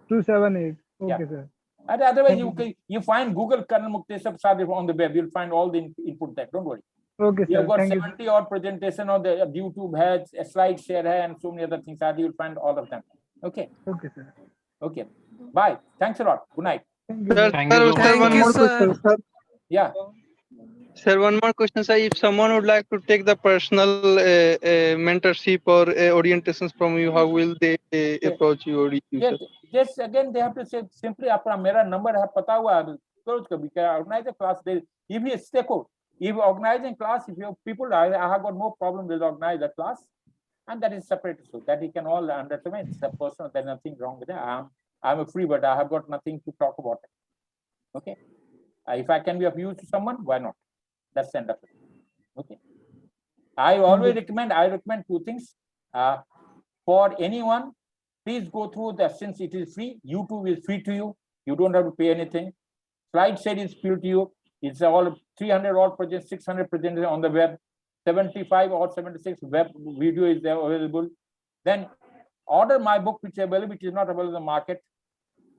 278 okay sir. And otherwise you find Google Col Mukteshwar Prasad on the web. You'll find all the input there. Don't worry. Okay, sir. You've got Thank 70 odd presentation on the YouTube has a slide share and so many other things. You'll find all of them. Okay. Okay, sir. Okay. Bye. Thanks a lot. Good night. Thank you, sir. Yeah. Sir, one more question, sir. If someone would like to take the personal mentorship or orientations from you, how will they approach you or you, sir? Yes, again, they have to say simply, "Apna mera number hai pata hua." Organize a class. If organizing class, if you have people, I have got no problem with organize a class, and that is separate, so that you can all understand. It's a person. There's nothing wrong with it. I'm a free bird. I have got nothing to talk about it. Okay. If I can be of use to someone, why not? That's the end of it. Okay. I always recommend. I recommend two things. For anyone, please go through the, since it is free. YouTube is free to you. You don't have to pay anything. SlideShare is free to you. It's all 300 odd projects, 600 presentations on the web, 75 or 76 web video is there available. Then order my book, which is available, which is not available in the market.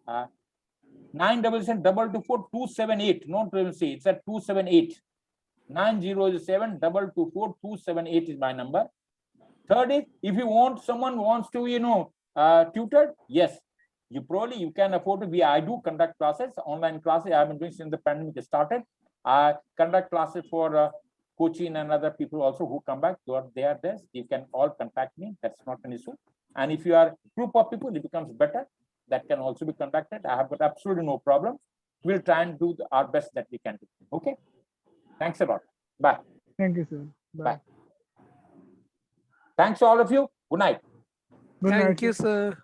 977 224 278. Not 278. It's at 278. 907 224 278 is my number. Third is, if you want, someone wants to, tutor, yes, you can afford to be. I do conduct classes, online classes. I have been doing since the pandemic started. I conduct classes for Cochin and other people also who come back, they are there. You can all contact me. That's not an issue. And if you are a group of people, it becomes better. That can also be conducted. I have got absolutely no problem. We'll try and do our best that we can do. Okay. Thanks a lot. Bye. Thank you, sir. Bye. Thanks to all of you. Good night. Good night, Thank you, sir.